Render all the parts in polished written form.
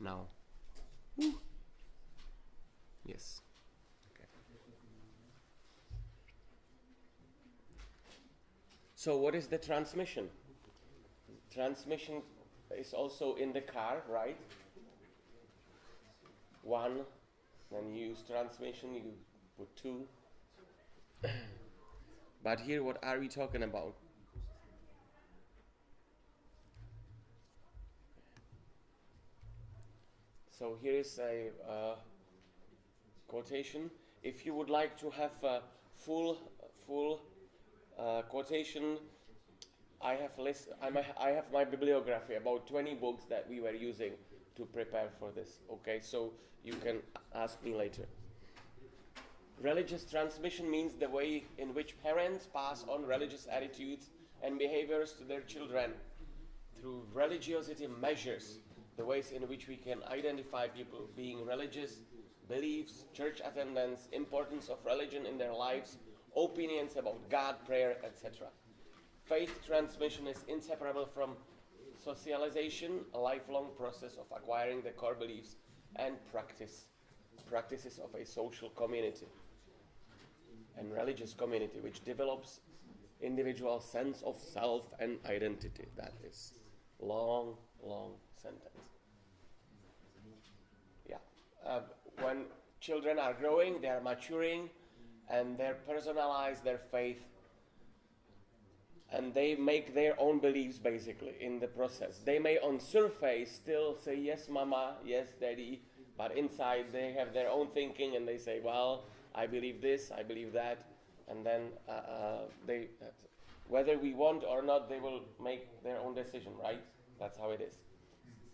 now. Woo. Yes. Okay. So what is the transmission? Transmission is also in the car, right? One, when you use transmission, you put two. But here, what are we talking about? So here is a quotation. If you would like to have a full quotation, I have my bibliography, about 20 books that we were using to prepare for this. Okay, so you can ask me later. Religious transmission means the way in which parents pass on religious attitudes and behaviors to their children through religiosity measures, the ways in which we can identify people being religious, beliefs, church attendance, importance of religion in their lives, opinions about God, prayer, etc. Faith transmission is inseparable from socialization, a lifelong process of acquiring the core beliefs and practices of a social community and religious community, which develops individual sense of self and identity. That is long sentence. Yeah. When children are growing, they are maturing, and they personalize their faith, and they make their own beliefs basically in the process. They may on surface still say, yes mama, yes daddy, but inside they have their own thinking, and they say, well, I believe this, I believe that, and then they, whether we want or not, they will make their own decision, right? That's how it is.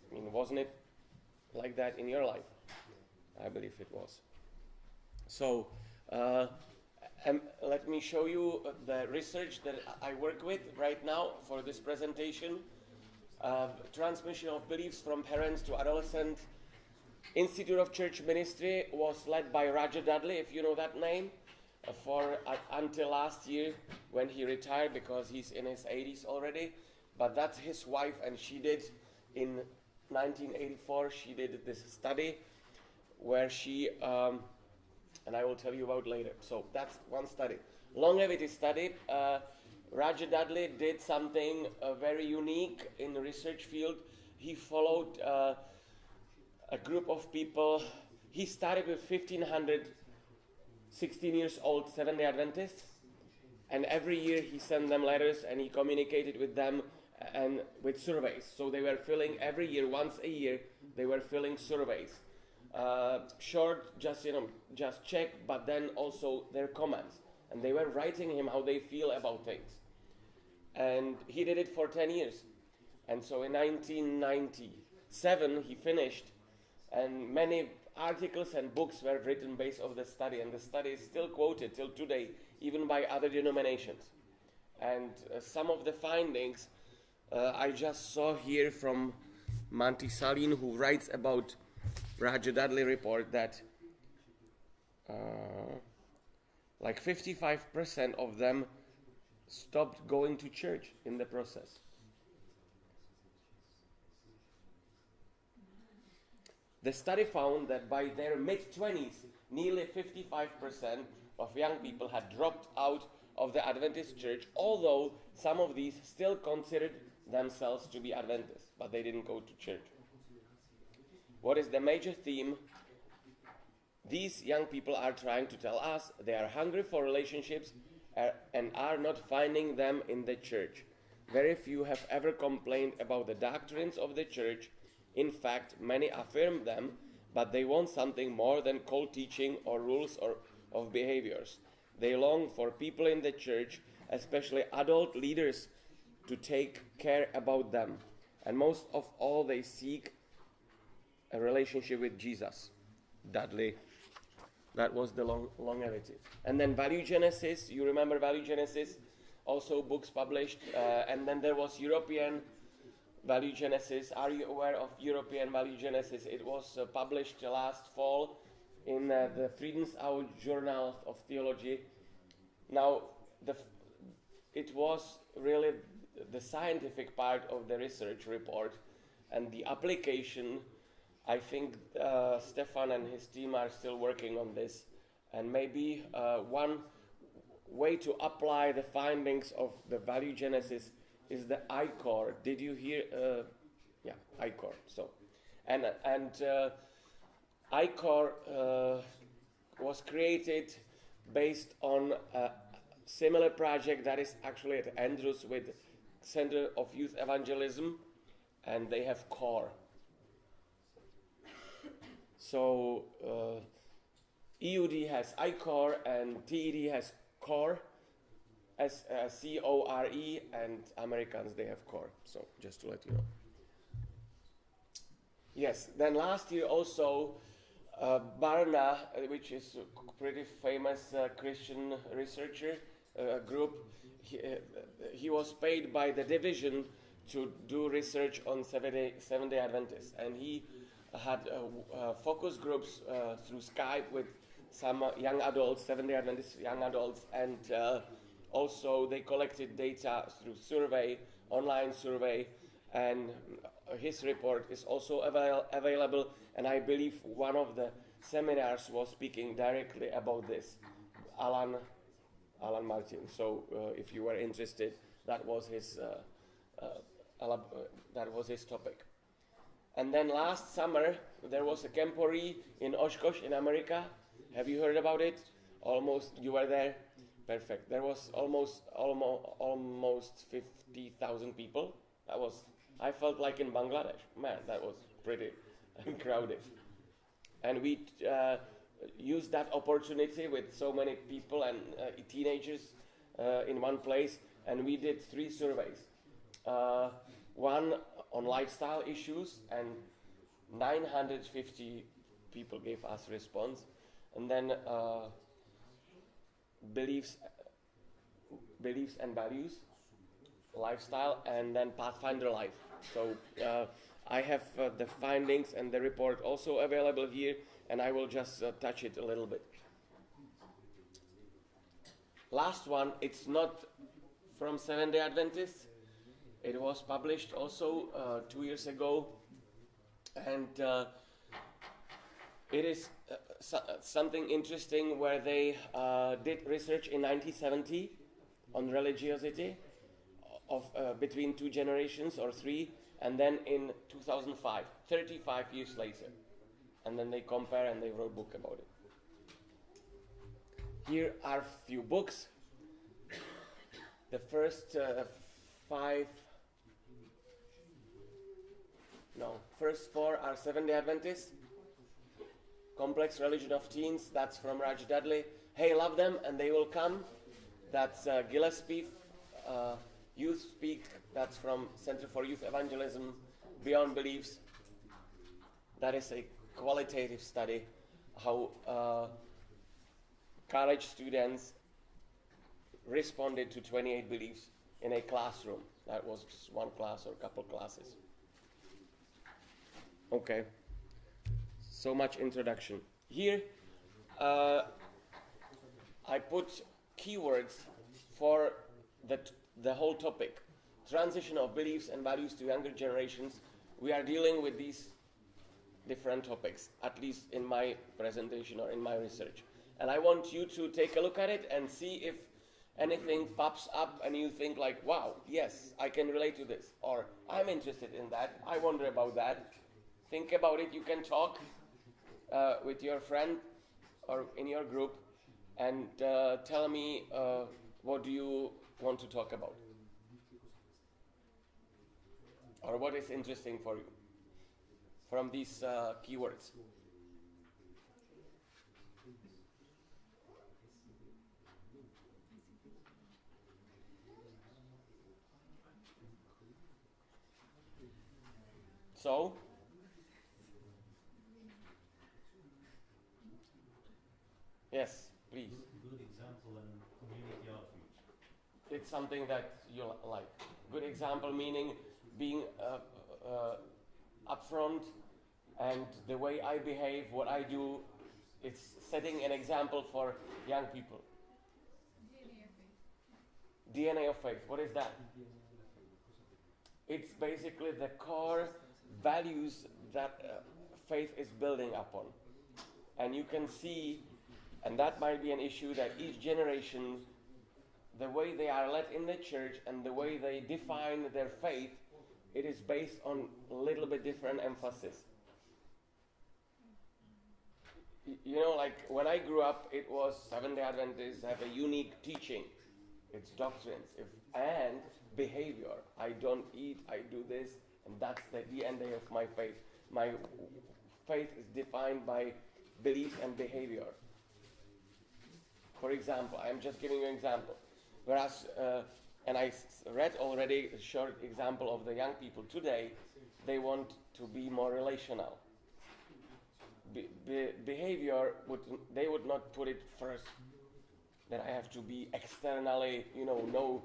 I mean, wasn't it like that in your life? I believe it was. So, let me show you the research that I work with right now for this presentation. Transmission of beliefs from parents to adolescent. Institute of Church Ministry was led by Roger Dudley, if you know that name, until last year when he retired, because he's in his 80s already. But that's his wife, and she did in 1984, she did this study where she, and I will tell you about later. So that's one study. Longevity study. Roger Dudley did something very unique in the research field. He followed a group of people. He started with 1,500 16 years old Seventh-day Adventists, and every year he sent them letters and he communicated with them and with surveys. So they were filling every year, once a year, they were filling surveys. Short, just check, but then also their comments. And they were writing him how they feel about things. And he did it for 10 years. And so in 1997 he finished, and many articles and books were written based on the study, and the study is still quoted till today, even by other denominations. And some of the findings I just saw here from Manti Saline, who writes about Roger Dudley report, that like 55% of them stopped going to church in the process. The study found that by their mid-20s, nearly 55% of young people had dropped out of the Adventist church, although some of these still considered themselves to be Adventists, but they didn't go to church. What is the major theme? These young people are trying to tell us they are hungry for relationships and are not finding them in the church. Very few have ever complained about the doctrines of the church. In fact, many affirm them, but they want something more than cold teaching or rules of behaviors. They long for people in the church, especially adult leaders, to take care about them. And most of all, they seek a relationship with Jesus. Dudley, that was the longevity. And then Value Genesis, you remember Value Genesis? Also books published. And then there was European Value Genesis. Are you aware of European Value Genesis? It was published last fall in the Friedensau Journal of Theology. Now, it was really the scientific part of the research report, and the application I think Stefan and his team are still working on this, and maybe one way to apply the findings of the value genesis is the I-core. Did you hear? Yeah, I-core. So, and I-core was created based on a similar project that is actually at Andrews with Center of Youth Evangelism, and they have core. So EUD has I-core and TED has core, as CORE, and Americans, they have core. So just to let you know. Yes, then last year also Barna, which is a pretty famous Christian researcher group, he was paid by the division to do research on Seventh-day Adventists, and he had focus groups through Skype with some young adults, Seventh-day Adventist young adults, and also they collected data through survey, online survey, and his report is also available, and I believe one of the seminars was speaking directly about this, Alan Martin. So if you were interested, that was his topic. And then last summer there was a camporee in Oshkosh in America. Have you heard about it? Almost, you were there? Perfect. There was almost 50,000 people. I felt like in Bangladesh. Man, that was pretty crowded. And we used that opportunity with so many people and teenagers in one place, and we did 3 surveys. One on lifestyle issues, and 950 people gave us response. And then beliefs and values, lifestyle, and then Pathfinder Life. So I have the findings and the report also available here, and I will just touch it a little bit. Last one, it's not from Seventh-day Adventists. It was published also 2 years ago, and it is something interesting where they did research in 1970 on religiosity of between 2 generations or 3, and then in 2005, 35 years later, and then they compare and they wrote a book about it. Here are few books. The first first 4 are Seventh-day Adventists. Complex Religion of Teens, that's from Raj Dudley. Hey, Love Them and They Will Come, that's Gillespie. Youth Speak, that's from Center for Youth Evangelism. Beyond Beliefs, that is a qualitative study, how college students responded to 28 beliefs in a classroom. That was just one class or a couple classes. Okay, so much introduction. Here, I put keywords for the whole topic. Transition of beliefs and values to younger generations. We are dealing with these different topics, at least in my presentation or in my research. And I want you to take a look at it and see if anything pops up and you think like, wow, yes, I can relate to this, or I'm interested in that, I wonder about that. Think about it. You can talk with your friend or in your group and tell me what do you want to talk about, or what is interesting for you from these keywords. So, yes, please. Good example and community outreach. It's something that you like. Good example meaning being upfront, and the way I behave, what I do, it's setting an example for young people. DNA of faith. What is that? It's basically the core values that faith is building upon. And you can see, and that might be an issue, that each generation, the way they are led in the church and the way they define their faith, it is based on a little bit different emphasis. You know, like when I grew up, it was Seventh-day Adventists have a unique teaching. It's doctrines and behavior. I don't eat, I do this, and that's the DNA of my faith. My faith is defined by belief and behavior. For example, I'm just giving you an example. Whereas, and I read already a short example of the young people today, they want to be more relational. Behavior, they would not put it first, that I have to be externally, no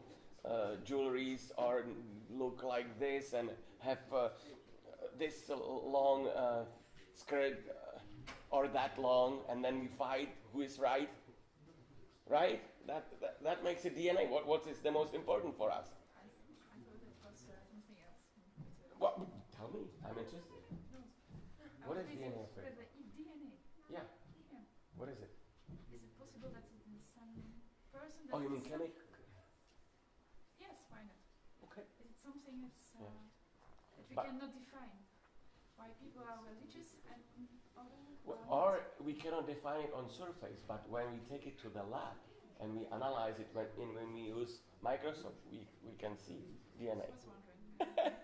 jewelries or look like this and have this long skirt or that long, and then we fight who is right. Right? That makes it DNA. What is the most important for us? I thought it was something else. What? Tell me. I'm interested. No. What is DNA for? DNA. Yeah. Yeah. What is it? Is it possible that in some person that Oh, you mean is chemic? Yes, why not? Okay. Is it something that's, Yeah. that we But- cannot define? Why people are religious and other Or we cannot define it on surface, but when we take it to the lab and we analyze it when we use microscope, we can see DNA. I was wondering.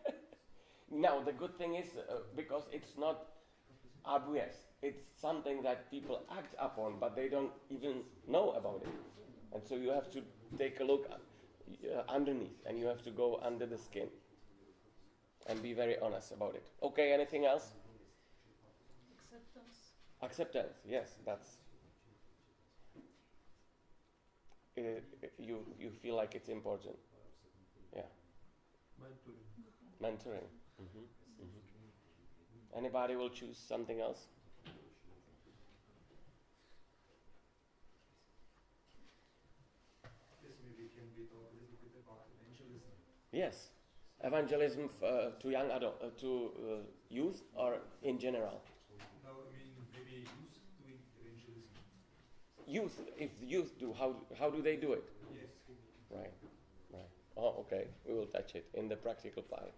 Now, the good thing is, because it's not obvious, it's something that people act upon, but they don't even know about it. And so you have to take a look underneath, and you have to go under the skin and be very honest about it. Okay, anything else? Acceptance. Acceptance, yes, that's... you feel like it's important. Yeah. Mentoring. Anybody will choose something else? Yes, maybe can we talk a little bit about evangelism? Yes. Evangelism to young adult, to youth, or in general? No, I mean maybe youth doing evangelism. Youth, if the youth do, how do they do it? Yes. Right. Oh, okay. We will touch it in the practical part.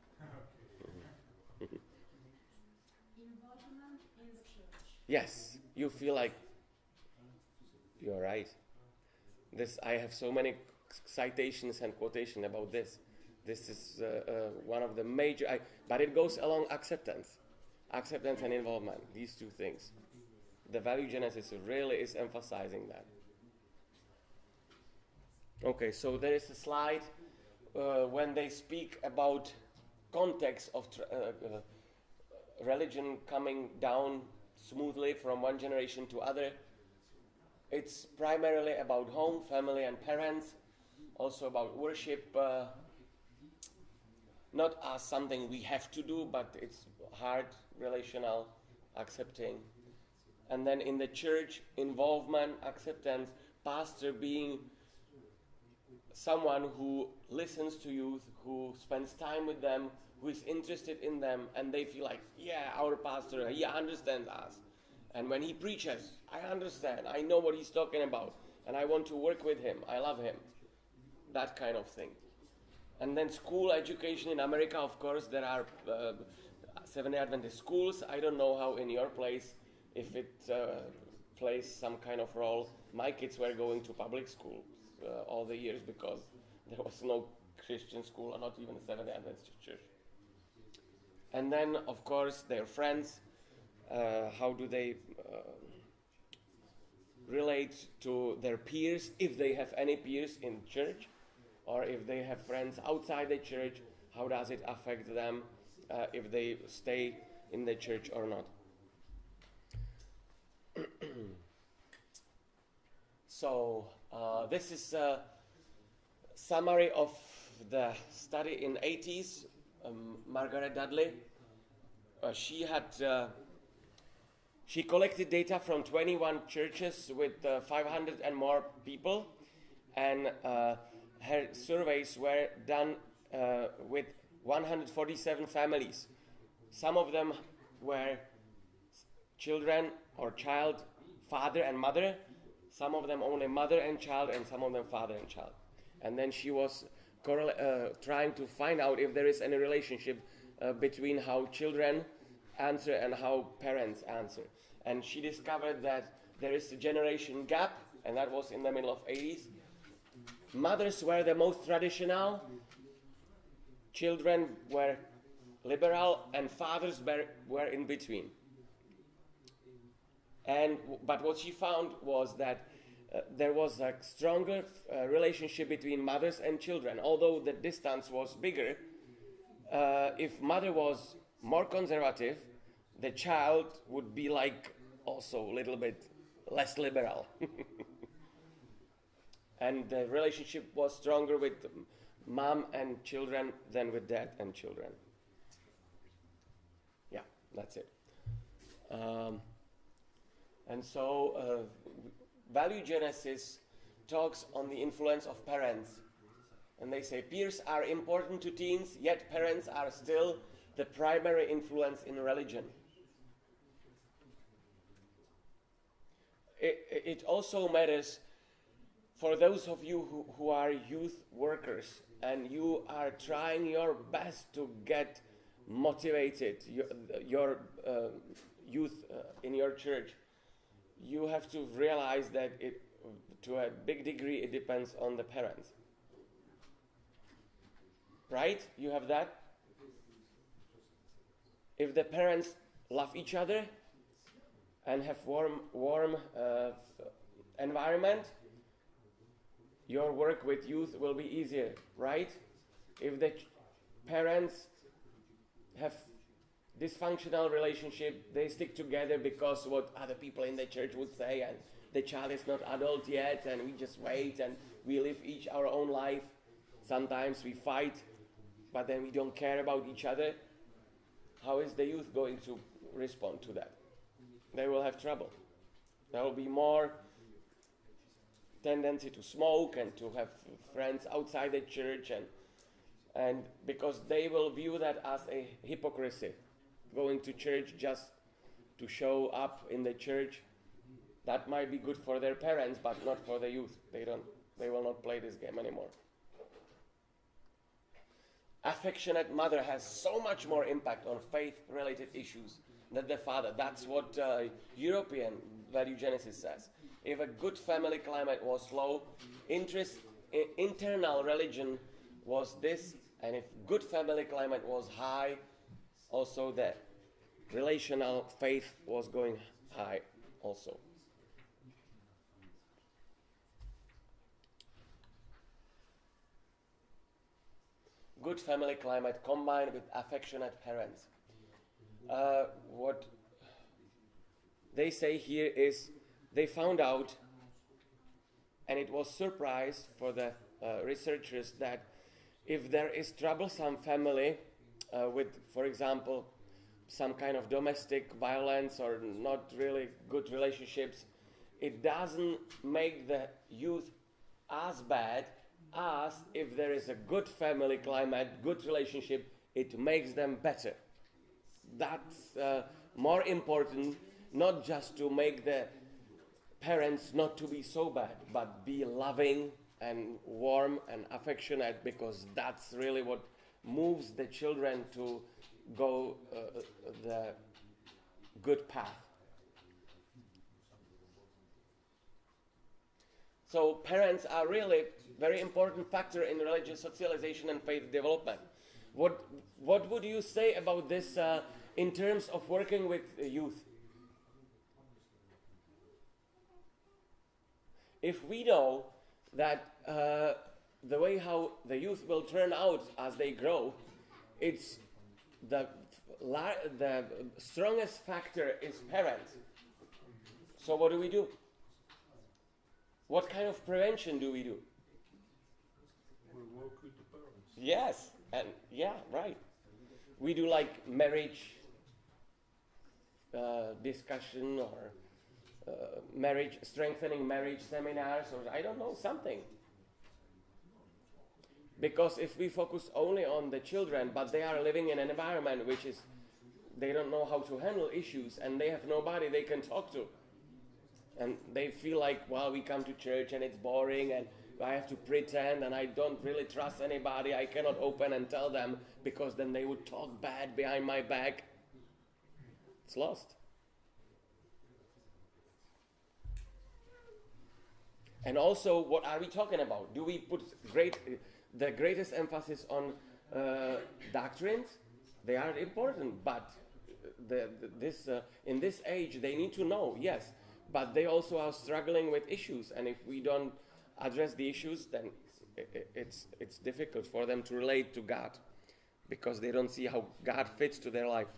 Involvement in the church. Yes, you feel like you're right. This I have so many citations and quotations about this. This is one of the major, but it goes along acceptance and involvement. These two things. The value genesis really is emphasizing that. Okay, so there is a slide when they speak about context of religion coming down smoothly from one generation to other. It's primarily about home, family, and parents. Also about worship, not as something we have to do, but it's hard, relational, accepting. And then in the church, involvement, acceptance, pastor being someone who listens to youth, who spends time with them, who is interested in them, and they feel like, yeah, our pastor, he understands us. And when he preaches, I understand, I know what he's talking about, and I want to work with him, I love him. That kind of thing. And then school education in America, of course, there are Seventh-day Adventist schools. I don't know how in your place, if it plays some kind of role. My kids were going to public schools all the years because there was no Christian school or not even a Seventh-day Adventist church. And then, of course, their friends, how do they relate to their peers, if they have any peers in church, or if they have friends outside the church, how does it affect them if they stay in the church or not. So this is a summary of the study in 80s. Margaret Dudley, she collected data from 21 churches with 500 and more people, and her surveys were done with 147 families. Some of them were children or child, father and mother, some of them only mother and child, and some of them father and child. And then she was trying to find out if there is any relationship between how children answer and how parents answer. And she discovered that there is a generation gap, and that was in the middle of 80s. Mothers were the most traditional, children were liberal, and fathers were in between. But what she found was that there was a stronger relationship between mothers and children. Although the distance was bigger, if mother was more conservative, the child would be like also a little bit less liberal. And the relationship was stronger with mom and children than with dad and children. Yeah, that's it. And so Value Genesis talks on the influence of parents. And they say peers are important to teens, yet parents are still the primary influence in religion. It also matters for those of you who are youth workers and you are trying your best to get motivated, your youth in your church. You have to realize that to a big degree it depends on the parents. Right? You have that? If the parents love each other and have warm environment, your work with youth will be easier, right? If the parents have dysfunctional relationship, they stick together because what other people in the church would say, and the child is not adult yet, and we just wait and we live each our own life. Sometimes we fight, but then we don't care about each other. How is the youth going to respond to that? They will have trouble. There will be more tendency to smoke and to have friends outside the church, and because they will view that as a hypocrisy. Going to church just to show up in the church, that might be good for their parents, but not for the youth. They will not play this game anymore. Affectionate mother has so much more impact on faith-related issues than the father. That's what European Value Genesis says. If a good family climate was low, internal religion was this, and if good family climate was high, also the relational faith was going high also. Good family climate combined with affectionate parents. What they say here is they found out, and it was surprise for the researchers, that if there is troublesome family with, for example, some kind of domestic violence or not really good relationships, it doesn't make the youth as bad as if there is a good family climate, good relationship, it makes them better. That's more important, not just to make the parents not to be so bad, but be loving and warm and affectionate, because that's really what moves the children to go the good path. So parents are really very important factor in religious socialization and faith development. What would you say about this in terms of working with youth? If we know that the way how the youth will turn out as they grow, it's the strongest factor is parents. So what do we do? What kind of prevention do we do? We work with the parents. Yes, and yeah, right. We do like marriage discussion or strengthening marriage seminars, or I don't know, something. Because if we focus only on the children, but they are living in an environment which is they don't know how to handle issues, and they have nobody they can talk to. And they feel like, well, we come to church and it's boring and I have to pretend and I don't really trust anybody. I cannot open and tell them because then they would talk bad behind my back. It's lost. And also, what are we talking about? Do we put the greatest emphasis on doctrines? They are important, but in this age they need to know, yes, but they also are struggling with issues, and if we don't address the issues, then it's difficult for them to relate to God, because they don't see how God fits to their life.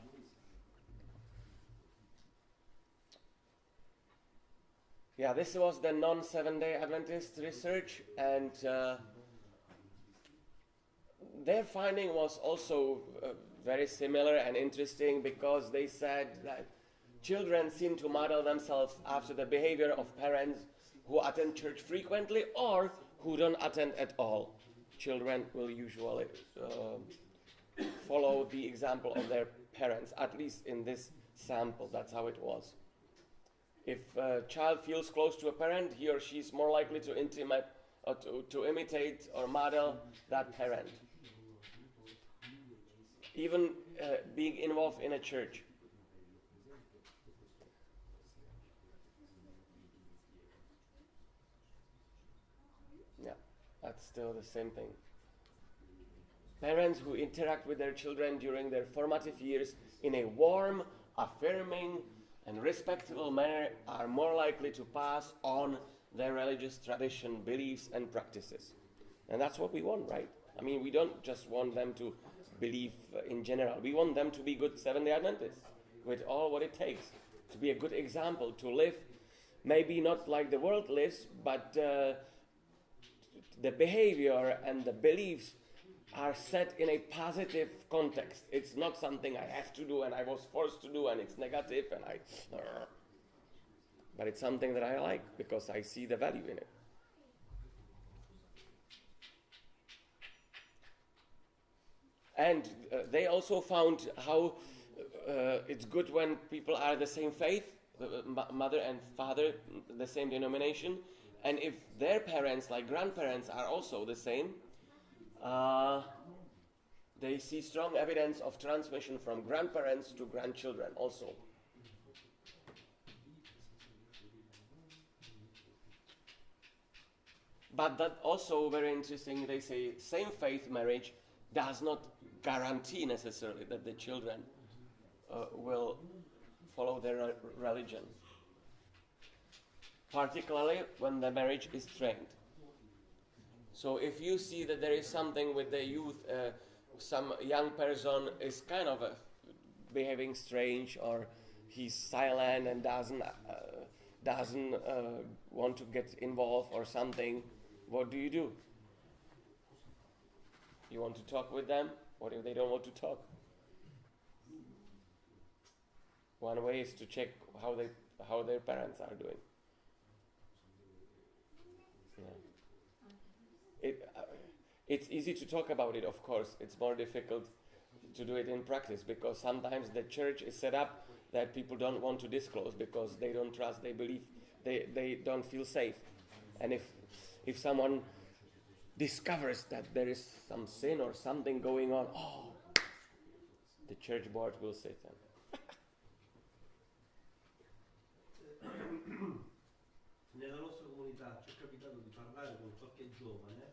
Yeah, this was the non-7-day Adventist research, and their finding was also very similar and interesting, because they said that children seem to model themselves after the behavior of parents who attend church frequently or who don't attend at all. Children will usually follow the example of their parents, at least in this sample. That's how it was. If a child feels close to a parent, he or she is more likely to imitate or model that parent. Even being involved in a church. Yeah, that's still the same thing. Parents who interact with their children during their formative years in a warm, affirming, and respectful manner are more likely to pass on their religious tradition, beliefs, and practices. And that's what we want, right? I mean, we don't just want them to believe in general. We want them to be good Seventh-day Adventists with all what it takes, to be a good example, to live maybe not like the world lives, but the behavior and the beliefs are set in a positive context. It's not something I have to do and I was forced to do and it's negative and but it's something that I like because I see the value in it. And they also found how it's good when people are the same faith, mother and father, the same denomination, and if their parents, like grandparents, are also the same, they see strong evidence of transmission from grandparents to grandchildren also. But that also very interesting, they say same faith marriage does not guarantee necessarily that the children will follow their religion, particularly when the marriage is strained. So if you see that there is something with the youth, some young person is kind of behaving strange, or he's silent and doesn't want to get involved or something, what do? You want to talk with them? What if they don't want to talk? One way is to check how their parents are doing. Yeah. It's easy to talk about it, of course. It's more difficult to do it in practice, because sometimes the church is set up that people don't want to disclose because they don't trust, they believe, they don't feel safe. And if someone discovers that there is some sin or something going on, the church board will sit them. Nella nostra comunità ci è capitato di parlare con qualche giovane.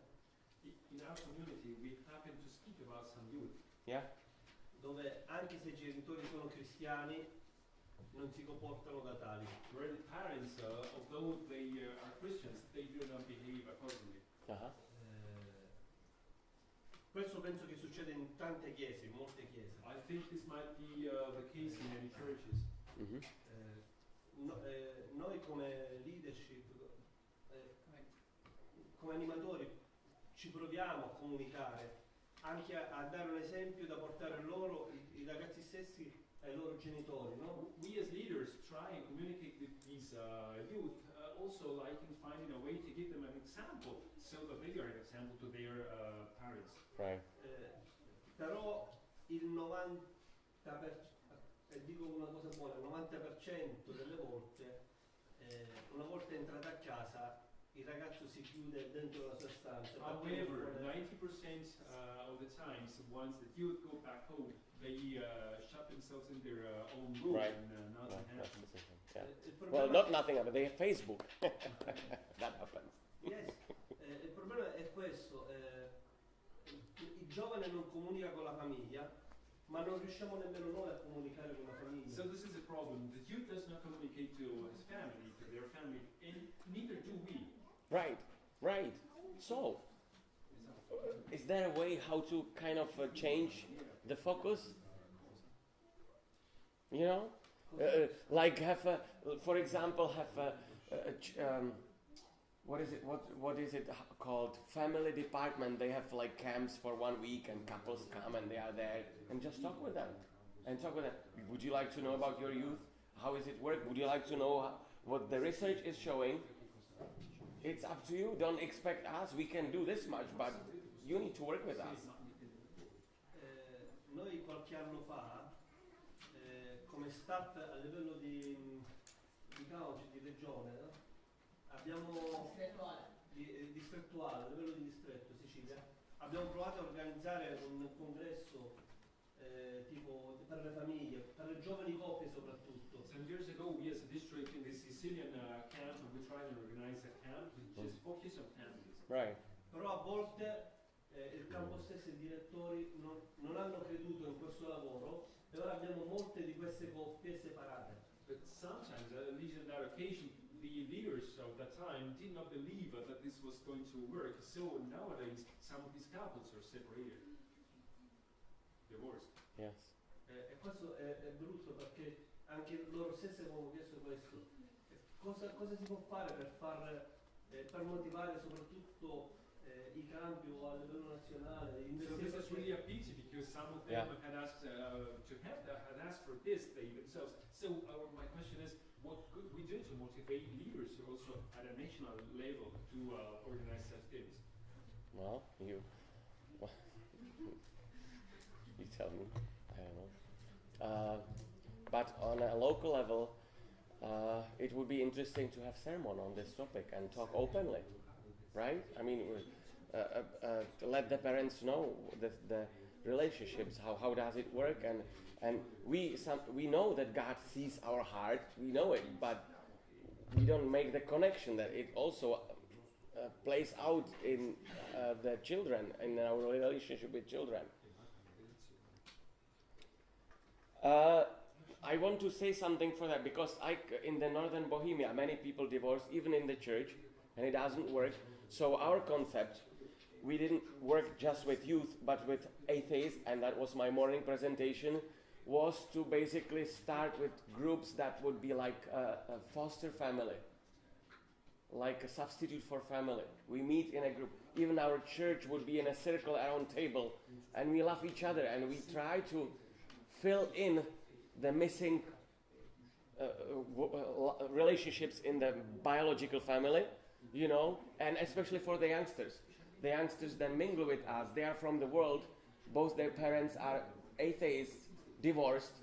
In our community, we happen to speak about some youth. Yeah. Dove anche se i genitori sono cristiani non si comportano da tali. Where the parents, although they are Christians, they do not behave accordingly. Uh-huh. Questo penso che succede in tante chiese, in molte chiese. I think this might be the case in many churches. Mm-hmm. Noi come leadership, come animatori, ci proviamo a comunicare, anche a dare un esempio da portare loro, i ragazzi stessi, ai loro genitori, no? We as leaders try and communicate with these youth, also like in finding a way to give them an example, so that they are an example to their parents. Right. Però il 90% dico una cosa buona, il 90% delle volte, una volta entrata a casa, il ragazzo si chiude dentro la sua stanza. However, 90% of the times, once the youth go back home, they shut themselves in their own room Right. and Yeah, nothing that's happens. the thing, yeah. Il Well, problema not nothing, but they have Facebook. That happens. Yes. Il problema è questo, il giovane non comunica con la famiglia, ma non riusciamo nemmeno noi a comunicare con la famiglia. So this is the problem. The youth does not communicate to his family, to their family, and neither do we. Right, right. So, is there a way how to kind of change the focus? You know, like have a, for example, have what is it? What is it called? Family department. They have like camps for 1 week, and couples come and they are there and just talk with them, and talk with them. Would you like to know about your youth? How is it work? Would you like to know what the research is showing? It's up to you. Don't expect us. We can do this much, but you need to work with us. Noi qualche anno fa, come staff a livello di council, di regione, no? Abbiamo distrettuale, a livello di distretto Sicilia, abbiamo provato a organizzare un congresso tipo per le famiglie, per le giovani coppie soprattutto. Some years ago, we as a district in the Sicilian camp, we tried to organize a camp just focus on families. Right. Però a volte il campo stesso e i direttori non hanno creduto in questo lavoro e ora abbiamo molte di queste coppie separate. But sometimes, at least on that occasion, the leaders of that time did not believe that this was going to work. So nowadays, some of these couples are separated, divorced. Yes. E questo è brutto perché anche loro stessi avevano chiesto questo. Cosa si può fare per motivare soprattutto i campi o a livello nazionale? So this is really a pity because some of them had asked to have that, had asked for this they themselves. So my question is, what could we do to motivate leaders also at a national level to organize such things? Well, you tell me. I don't know. But on a local level, it would be interesting to have sermon on this topic and talk openly, right? I mean, to let the parents know the relationships, how does it work, and we know that God sees our heart, we know it, but we don't make the connection that it also plays out in the children, in our relationship with children. I want to say something for that because in the northern Bohemia, many people divorce even in the church, and it doesn't work. So our concept, we didn't work just with youth, but with atheists, and that was my morning presentation, was to basically start with groups that would be like a foster family, like a substitute for family. We meet in a group. Even our church would be in a circle around table, and we love each other, and we try to fill in the missing relationships in the biological family, you know, and especially for the youngsters. The youngsters then mingle with us. They are from the world. Both their parents are atheists, divorced,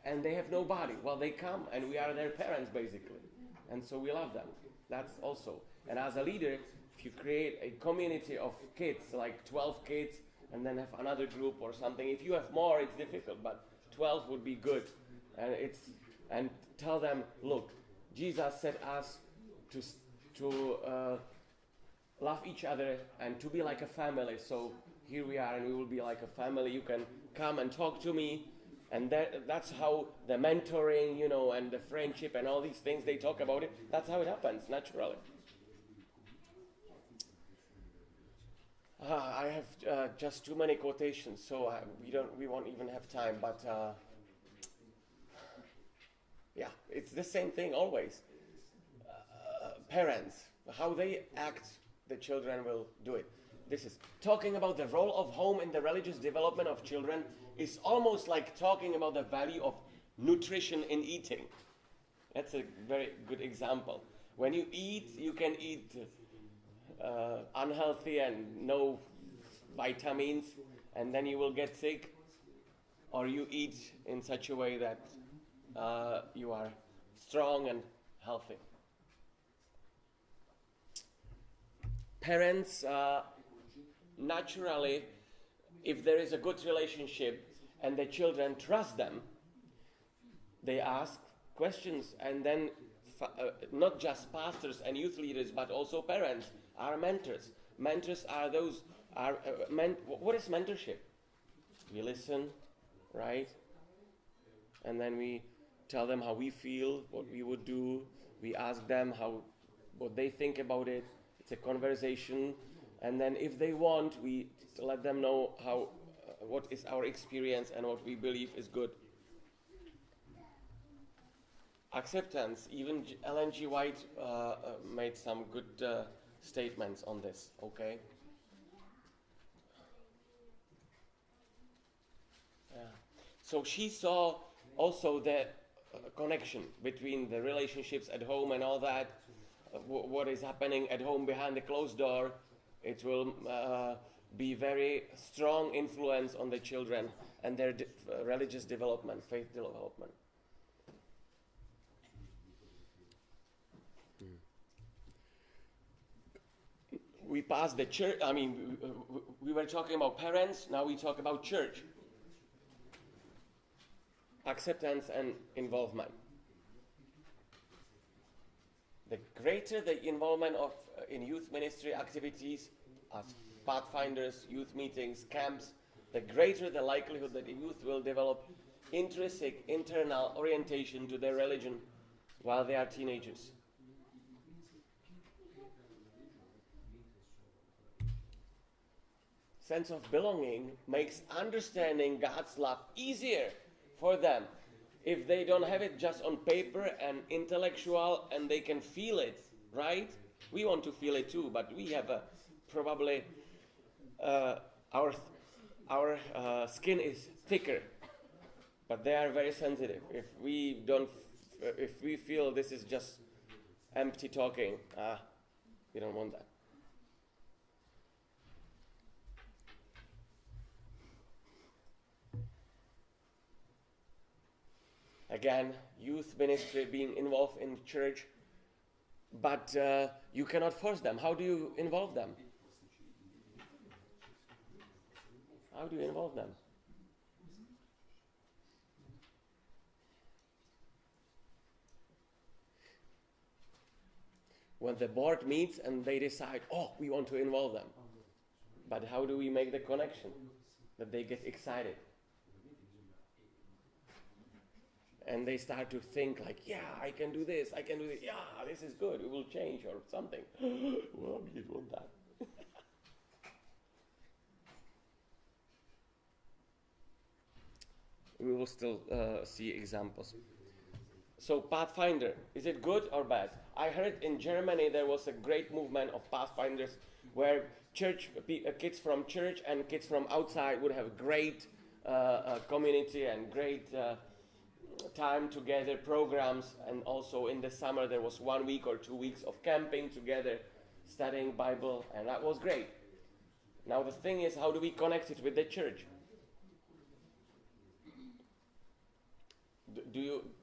and they have nobody. Well, they come, and we are their parents, basically. And so we love them. That's also. And as a leader, if you create a community of kids, like 12 kids, and then have another group or something, if you have more, it's difficult, but 12 would be good. And tell them, look, Jesus said us to love each other and to be like a family. So here we are, and we will be like a family. You can come and talk to me, and that's how the mentoring, you know, and the friendship and all these things they talk about it. That's how it happens naturally. I have just too many quotations, so we won't even have time. But yeah, it's the same thing always. Parents, how they act, the children will do it. This is talking about the role of home in the religious development of children is almost like talking about the value of nutrition in eating. That's a very good example. When you eat, you can eat unhealthy and no vitamins, and then you will get sick, or you eat in such a way that you are strong and healthy. Parents, naturally, if there is a good relationship and the children trust them, they ask questions, and then not just pastors and youth leaders, but also parents are mentors. Mentors are those. What is mentorship? We listen, right? And then we tell them how we feel, what we would do. We ask them what they think about it. It's a conversation, and then if they want, we let them know what is our experience and what we believe is good. Acceptance. Even Ellen G. White made some good statements on this. Okay. Yeah. So she saw also the connection between the relationships at home and all that. What is happening at home behind the closed door, it will be very strong influence on the children and their religious development, faith development. We passed the church. I mean, we were talking about parents. Now we talk about church. Acceptance and involvement. The greater the involvement in youth ministry activities, as pathfinders, youth meetings, camps, the greater the likelihood that the youth will develop intrinsic internal orientation to their religion while they are teenagers. Sense of belonging makes understanding God's love easier for them if they don't have it just on paper and intellectual and they can feel it, right? We want to feel it too, but we have probably our skin is thicker, but they are very sensitive. If we feel this is just empty talking, we don't want that. Again, youth ministry, being involved in church, but you cannot force them. How do you involve them? How do you involve them? When the board meets and they decide, we want to involve them. But how do we make the connection that they get excited? And they start to think like, I can do this, this is good, it will change or something. Well, we didn't want that. We will still see examples. So Pathfinder, is it good or bad? I heard in Germany there was a great movement of Pathfinders where kids from church and kids from outside would have great community and great time together, programs, and also in the summer there was 1 week or 2 weeks of camping together, studying Bible, and that was great. Now the thing is, how do we connect it with the church?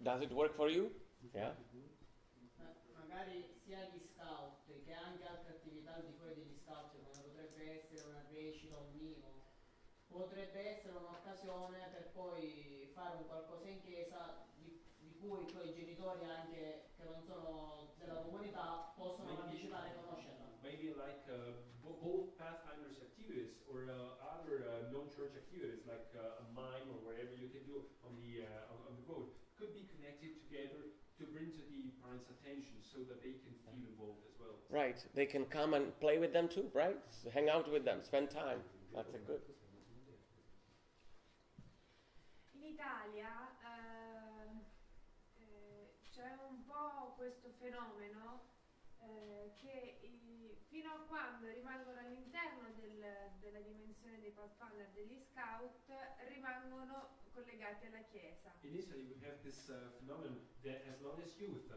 Does it work for you? Yeah? Magari sia gli scout che anche altre attività al di fuori degli scout, come potrebbe essere una recita, un mimo, potrebbe essere un'occasione per poi fare un qualcosa in chiesa di cui poi i genitori anche che non sono della comunità possono partecipare e conoscerla. Maybe like both Pathfinders activities or other non-church activities like a mime or whatever you can do on the road could be connected together to bring to the parents' attention so that they can feel involved as well. Right, they can come and play with them too, right? So hang out with them, spend time. That's a good. In Italia c'è un po' questo fenomeno che fino a quando rimangono all'interno della dimensione dei Pathfinder, degli scout, rimangono collegati alla Chiesa. In Italy we have this phenomenon that as long as youth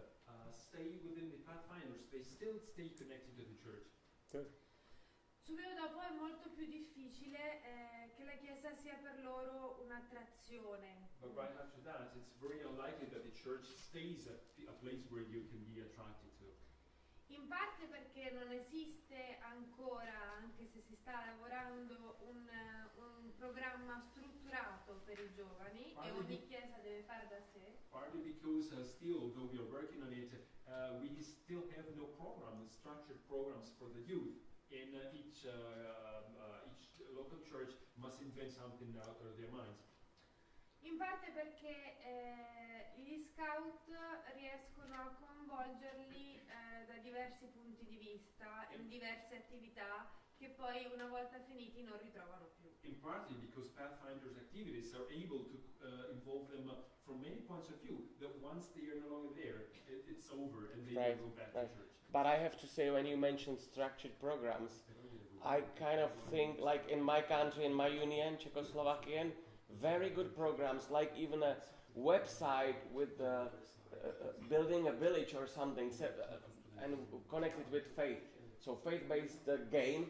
stay within the Pathfinders, they still stay connected to the church. Good. Subito dopo è molto più difficile che la Chiesa sia per loro un'attrazione. But right after that, it's very unlikely that the church stays a place where you can be attracted to. In parte perché non esiste ancora, anche se si sta lavorando, un programma strutturato per i giovani e ogni chiesa deve fare da sé. Partly because still, though we are working on it, we still have no program, structured programs for the youth. And each local church must invent something out of their minds. In parte perché gli scout riescono a coinvolgerli da diversi punti di vista, in diverse attività che poi una volta finiti non ritrovano più. In partly because Pathfinder's activities are able to involve them from many points of view, that once they are no longer there, it's over and they Right, go back right. to church. But I have to say, when you mention structured programs, I kind of think, like in my country, in my union, Czechoslovakian, very good programs, like even a website with building a village or something, and connected with faith. So faith-based game,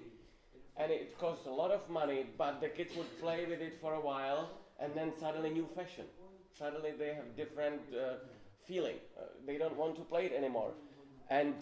and it costs a lot of money, but the kids would play with it for a while, and then suddenly new fashion. Suddenly they have different feeling. They don't want to play it anymore, and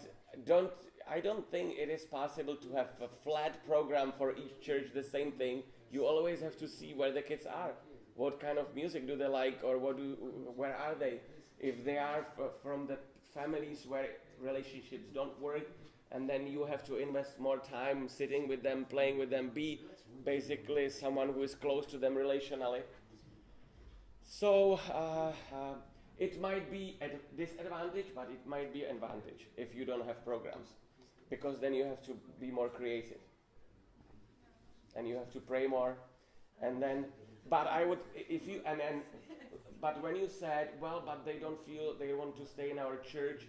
I don't think it is possible to have a flat program for each church, the same thing. You always have to see where the kids are. What kind of music do they like, or where are they? If they are from the families where relationships don't work, and then you have to invest more time sitting with them, playing with them, be basically someone who is close to them relationally. So it might be a disadvantage, but it might be an advantage if you don't have programs, because then you have to be more creative, and you have to pray more, and then. But I would, if you but when you said, well, but they don't feel they want to stay in our church,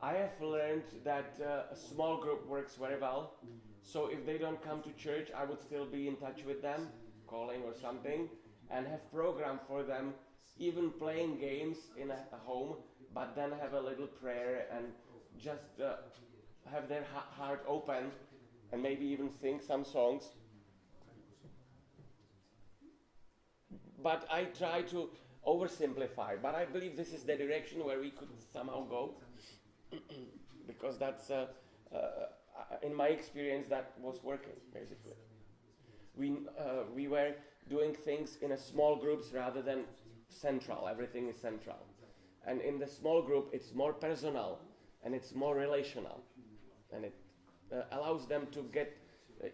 I have learned that a small group works very well. So if they don't come to church, I would still be in touch with them, calling or something, and have program for them, even playing games in a home, but then have a little prayer and just have their heart open, and maybe even sing some songs. But I try to oversimplify, but I believe this is the direction where we could somehow go, because that's, in my experience, that was working, basically. We were doing things in a small groups rather than central. Everything is central. And in the small group, it's more personal, and it's more relational. And it allows them to get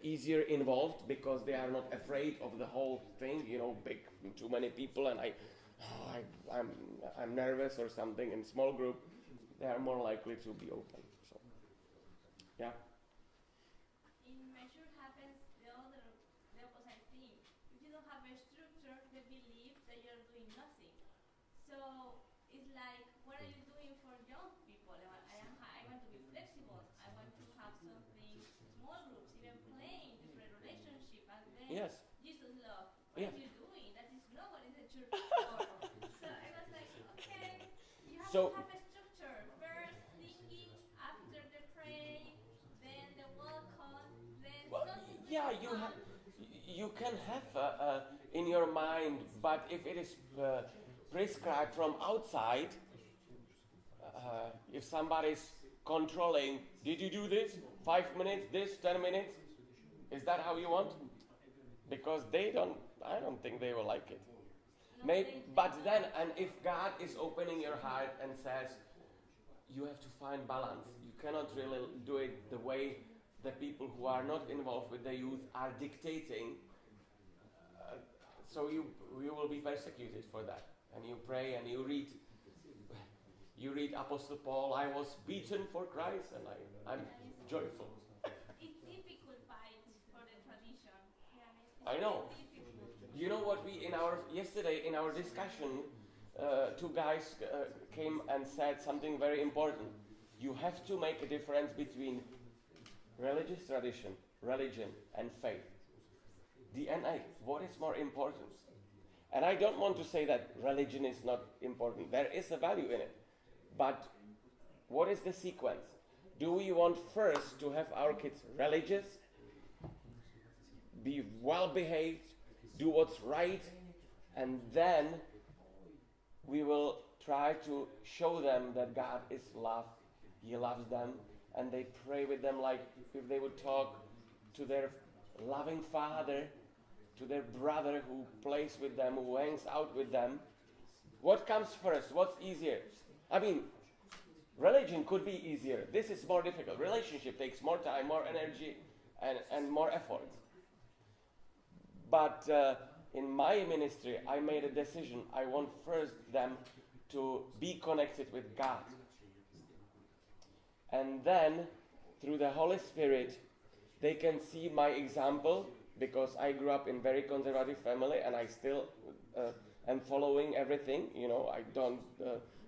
easier involved, because they are not afraid of the whole thing, big, too many people, and I'm nervous or something. In small group, they are more likely to be open. So, yeah. In measure happens the opposite thing. If you don't have a structure, they believe that you're doing nothing. So it's like, what are you doing for young people? I want to be flexible. I want to have something, small groups, even playing different relationship, and then Yes. Jesus love. What Yeah. are you doing? That is not what is the church for. So I was like, okay, you have So- to have a structure. First thinking, after the pray, then the welcome, then Well, something. yeah, you can have in your mind, but if it is prescribed from outside, if somebody's controlling, did you do this? 5 minutes, this, 10 minutes? Is that how you want? Because I don't think they will like it. Maybe, but then, and if God is opening your heart and says, you have to find balance. You cannot really do it the way the people who are not involved with the youth are dictating. So you will be persecuted for that. And you pray and you read Apostle Paul, I was beaten for Christ, and I'm joyful. It's difficult fight for the tradition. I know. Difficult. You know what yesterday in our discussion, two guys came and said something very important. You have to make a difference between religious tradition, religion, and faith. DNA, what is more important? And I don't want to say that religion is not important. There is a value in it. But what is the sequence? Do we want first to have our kids religious, be well behaved, do what's right, and then we will try to show them that God is love. He loves them, and they pray with them like if they would talk to their loving father, to their brother who plays with them, who hangs out with them. What comes first? What's easier? I mean, religion could be easier. This is more difficult. Relationship takes more time, more energy, and more effort. But in my ministry, I made a decision. I want first them to be connected with God. And then, through the Holy Spirit, they can see my example, because I grew up in very conservative family, and I still am following everything. You know, I don't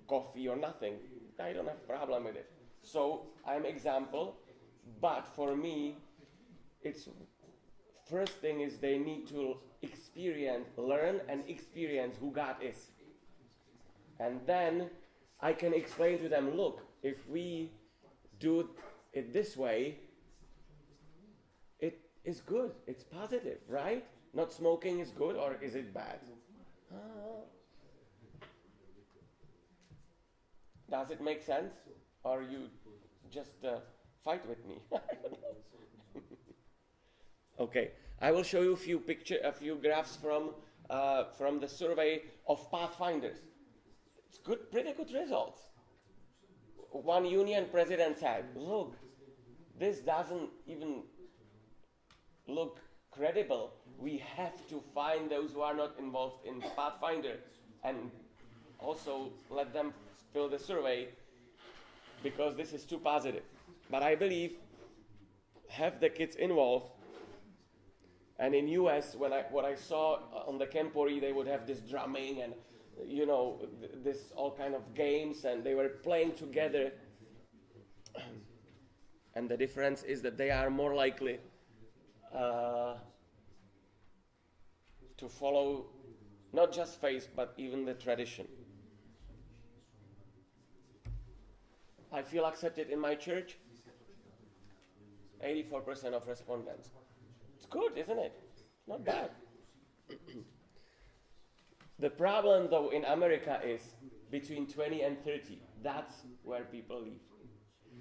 coffee or nothing. I don't have problem with it. So I'm example, but for me, it's first thing is they need to learn and experience who God is. And then I can explain to them, look, if we do it this way, it is good, it's positive, right? Not smoking is good, or is it bad? Does it make sense? Or you just fight with me? Okay, I will show you a few graphs from the survey of Pathfinders. It's pretty good results. One union president said, look, this doesn't even look credible. We have to find those who are not involved in Pathfinder and also let them fill the survey, because this is too positive. But I believe have the kids involved. And in US, what I saw on the Campori, they would have this drumming and this all kind of games, and they were playing together. And the difference is that they are more likely to follow not just faith, but even the tradition. I feel accepted in my church. 84% of respondents. It's good, isn't it? Not bad. The problem, though, in America is between 20 and 30. That's where people live.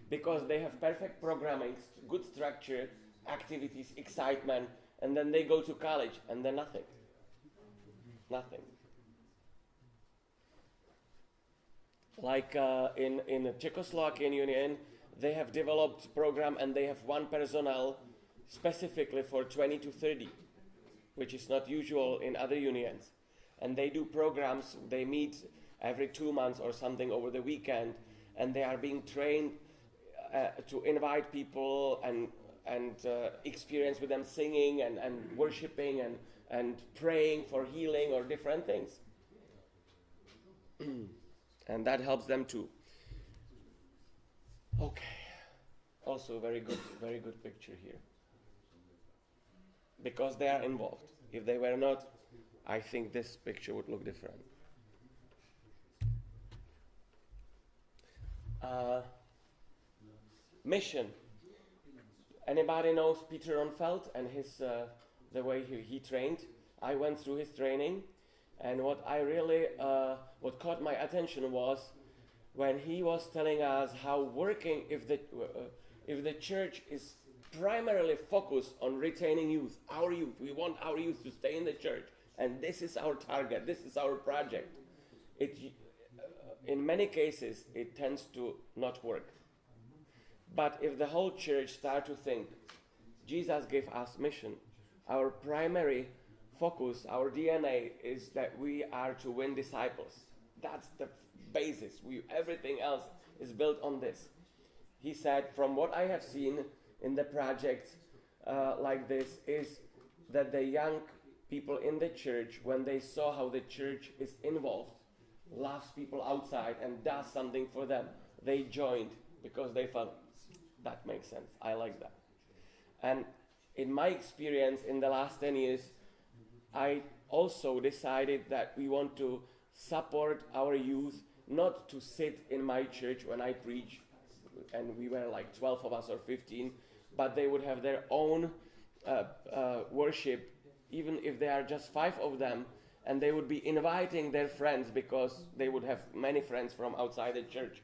Because they have perfect programming, good structure, activities, excitement, and then they go to college, and then nothing. Nothing. Like in the Czechoslovakian Union, they have developed a program, and they have one personnel specifically for 20 to 30, which is not usual in other unions. And they do programs, they meet every 2 months or something over the weekend, and they are being trained to invite people and experience with them singing and worshiping and praying for healing or different things. And that helps them too. Okay. Also very good picture here. Because they are involved. If they were not, I think this picture would look different. Mission. Anybody knows Peter Ronfeld and his the way he trained? I went through his training, and what caught my attention was when he was telling us how working if the church is primarily focused on retaining youth, our youth. We want our youth to stay in the church, and this is our target. This is our project. In many cases, it tends to not work. But if the whole church start to think, Jesus gave us mission, our primary focus, our DNA is that we are to win disciples. That's the basis. Everything else is built on this. He said, from what I have seen in the projects like this, is that the young people in the church, when they saw how the church is involved, loves people outside and does something for them, they joined because they felt, that makes sense. I like that. And in my experience in the last 10 years, I also decided that we want to support our youth, not to sit in my church when I preach, and we were like 12 of us or 15, but they would have their own worship, even if there are just 5 of them, and they would be inviting their friends because they would have many friends from outside the church.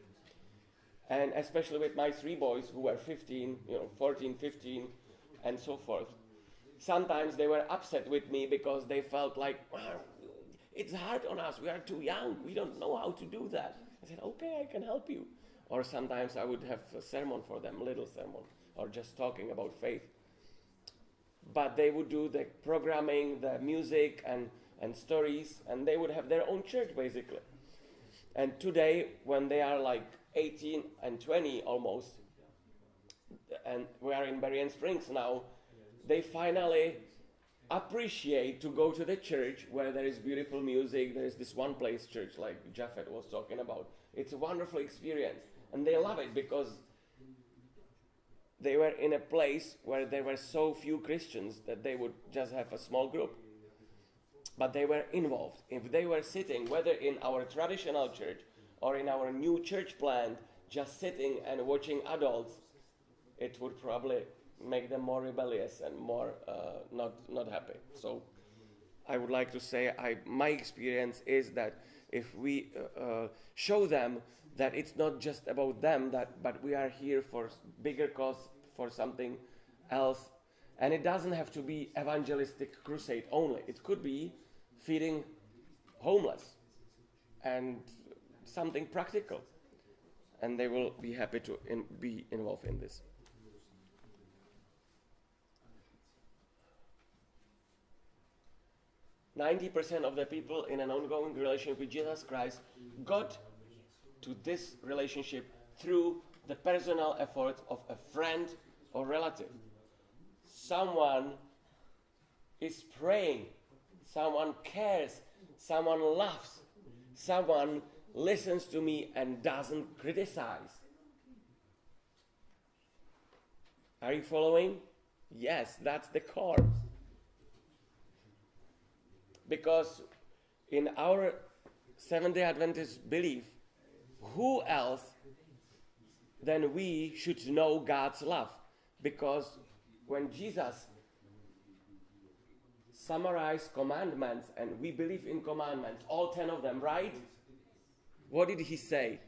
And especially with my 3 boys who were 15, 14, 15, and so forth. Sometimes they were upset with me because they felt like, wow, it's hard on us, we are too young, we don't know how to do that. I said, okay, I can help you. Or sometimes I would have a sermon for them, little sermon, or just talking about faith. But they would do the programming, the music, and stories, and they would have their own church, basically. And today, when they are like 18 and 20 almost, and we are in Berrien Springs now, they finally appreciate to go to the church where there is beautiful music. There is this one place church like Japheth was talking about. It's a wonderful experience, and they love it because they were in a place where there were so few Christians that they would just have a small group. But they were involved. If they were sitting, whether in our traditional church or in our new church plant, just sitting and watching adults, it would probably make them more rebellious and more not happy. So I would like to say my experience is that if we show them that it's not just about them, but we are here for bigger cause, for something else, and it doesn't have to be evangelistic crusade only. It could be feeding homeless and something practical, and they will be happy to be involved in this. "90% of the people in an ongoing relationship with Jesus Christ got to this relationship through the personal efforts of a friend or relative. Someone is praying, someone cares, someone loves, someone listens to me and doesn't criticize." Are you following? Yes, that's the core. Because in our Seventh-day Adventist belief, who else than we should know God's love? Because when Jesus summarized commandments, and we believe in commandments, all 10 of them, right? What did he say?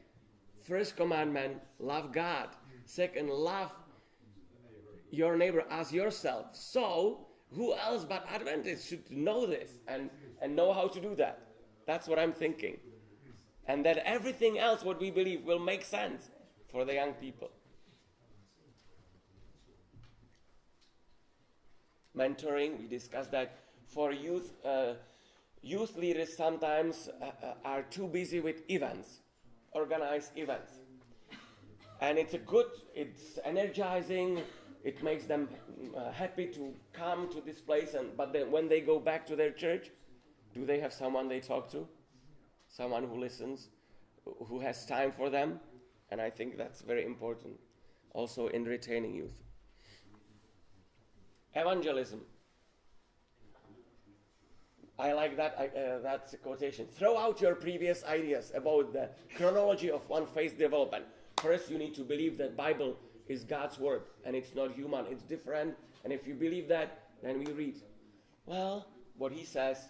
First commandment, love God. Second, love your neighbor as yourself. So, who else but Adventists should know this and know how to do that? That's what I'm thinking. And that everything else, what we believe, will make sense for the young people. Mentoring, we discussed that. For youth, youth leaders sometimes are too busy with events, organized events. And it's energizing, it makes them happy to come to this place, but then when they go back to their church, do they have someone they talk to? Someone who listens, who has time for them? And I think that's very important, also in retaining youth. Evangelism. I like that quotation. Throw out your previous ideas about the chronology of one faith development. First, you need to believe that Bible is God's word, and it's not human, it's different. And if you believe that, then we read. Well, what he says,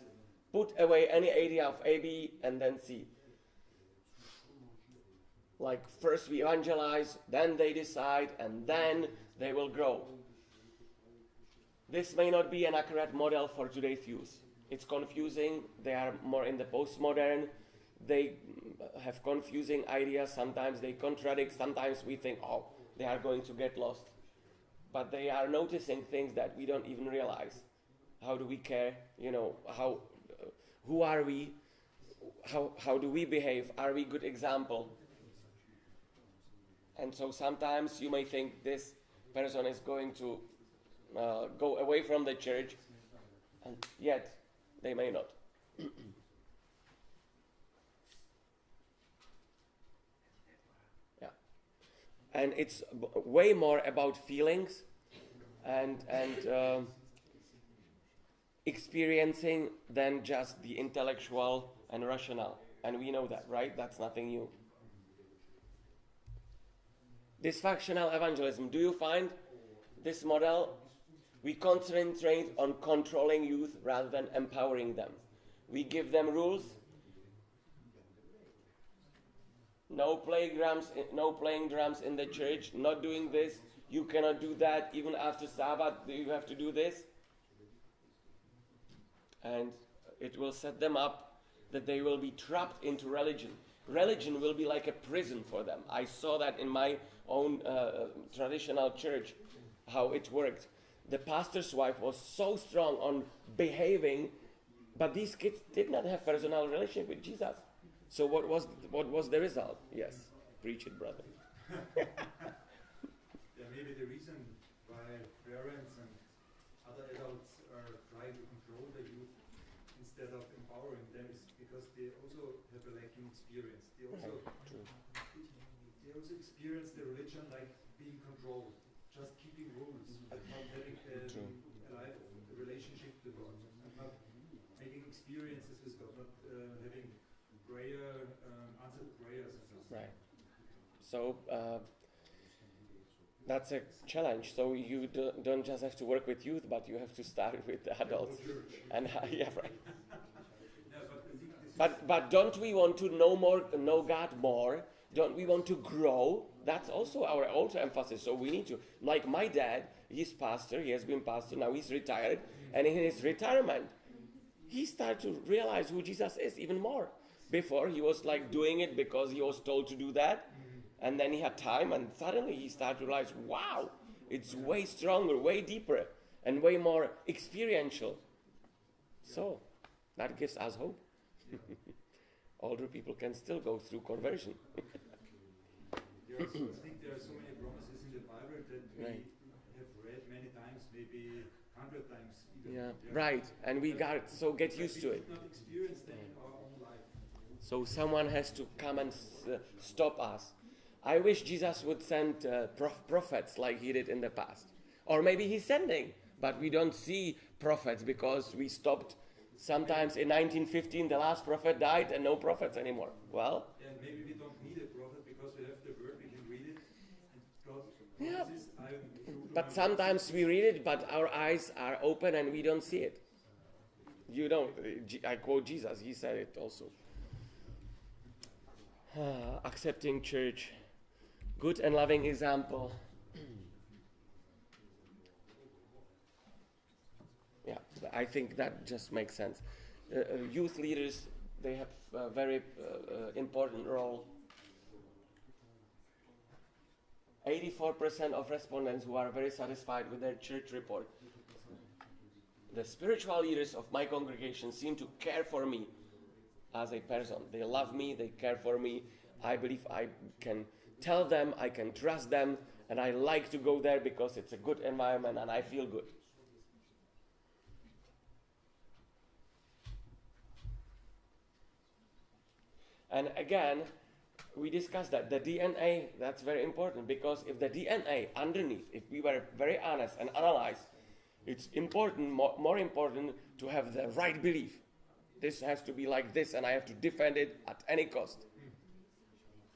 put away any idea of A, B, and then C. Like first we evangelize, then they decide, and then they will grow. This may not be an accurate model for today's youth. It's confusing. They are more in the postmodern. They have confusing ideas. Sometimes they contradict. Sometimes we think, oh, they are going to get lost. But they are noticing things that we don't even realize. How do we care? Who are we? How do we behave? Are we good example? And so sometimes you may think this person is going to go away from the church, and yet they may not. Yeah, and it's way more about feelings and experiencing than just the intellectual and rational. And we know that, right? That's nothing new. Dysfunctional evangelism. Do you find this model? We concentrate on controlling youth rather than empowering them. We give them rules. No playgrounds, no playing drums in the church, not doing this. You cannot do that. Even after Sabbath, you have to do this. And it will set them up that they will be trapped into religion. Religion will be like a prison for them. I saw that in my own traditional church, how it worked. The pastor's wife was so strong on behaving, but these kids did not have personal relationship with Jesus. So what was the result? Yes, preach it, brother. Yeah, maybe the reason why parents and other adults are trying to control the youth instead of empowering them is because they also have a lacking experience. They also experience the religion like being controlled, just keeping rules, but not having a life relationship with God, and not making experiences with God, not having prayer, answered prayers and stuff. Right. So that's a challenge. So you don't just have to work with youth, but you have to start with the adults. And yeah, right. Yeah, But don't we want to know God more? Don't we want to grow? That's also our ultra emphasis. So we need to, like my dad, he's pastor, he has been pastor, now he's retired, and in his retirement, he started to realize who Jesus is even more. Before, he was like doing it because he was told to do that, and then he had time, and suddenly he started to realize, wow, it's way stronger, way deeper, and way more experiential. So, that gives us hope. Older people can still go through conversion. I think there are so many promises in the Bible that we have read many times, maybe 100 times even. Yeah, right. And we get used to it. We did not experience them in our own life. So someone has to come and stop us. I wish Jesus would send prophets like he did in the past. Or maybe he's sending, but we don't see prophets because we stopped. Sometimes in 1915 the last prophet died and no prophets anymore. Well, And maybe we don't need a prophet because we have the word, we can read it. And God yeah. promises, But sometimes we read it, but our eyes are open and we don't see it. You don't. I quote Jesus. He said it also. Accepting church. Good and loving example. Yeah, I think that just makes sense. Youth leaders, they have a very important role. 84% of respondents who are very satisfied with their church report. The spiritual leaders of my congregation seem to care for me as a person. They love me, they care for me. I believe I can tell them, I can trust them, and I like to go there because it's a good environment and I feel good. And again, we discussed that the DNA, that's very important, because if the DNA underneath, if we were very honest and analyze, it's important, more important to have the right belief. This has to be like this and I have to defend it at any cost.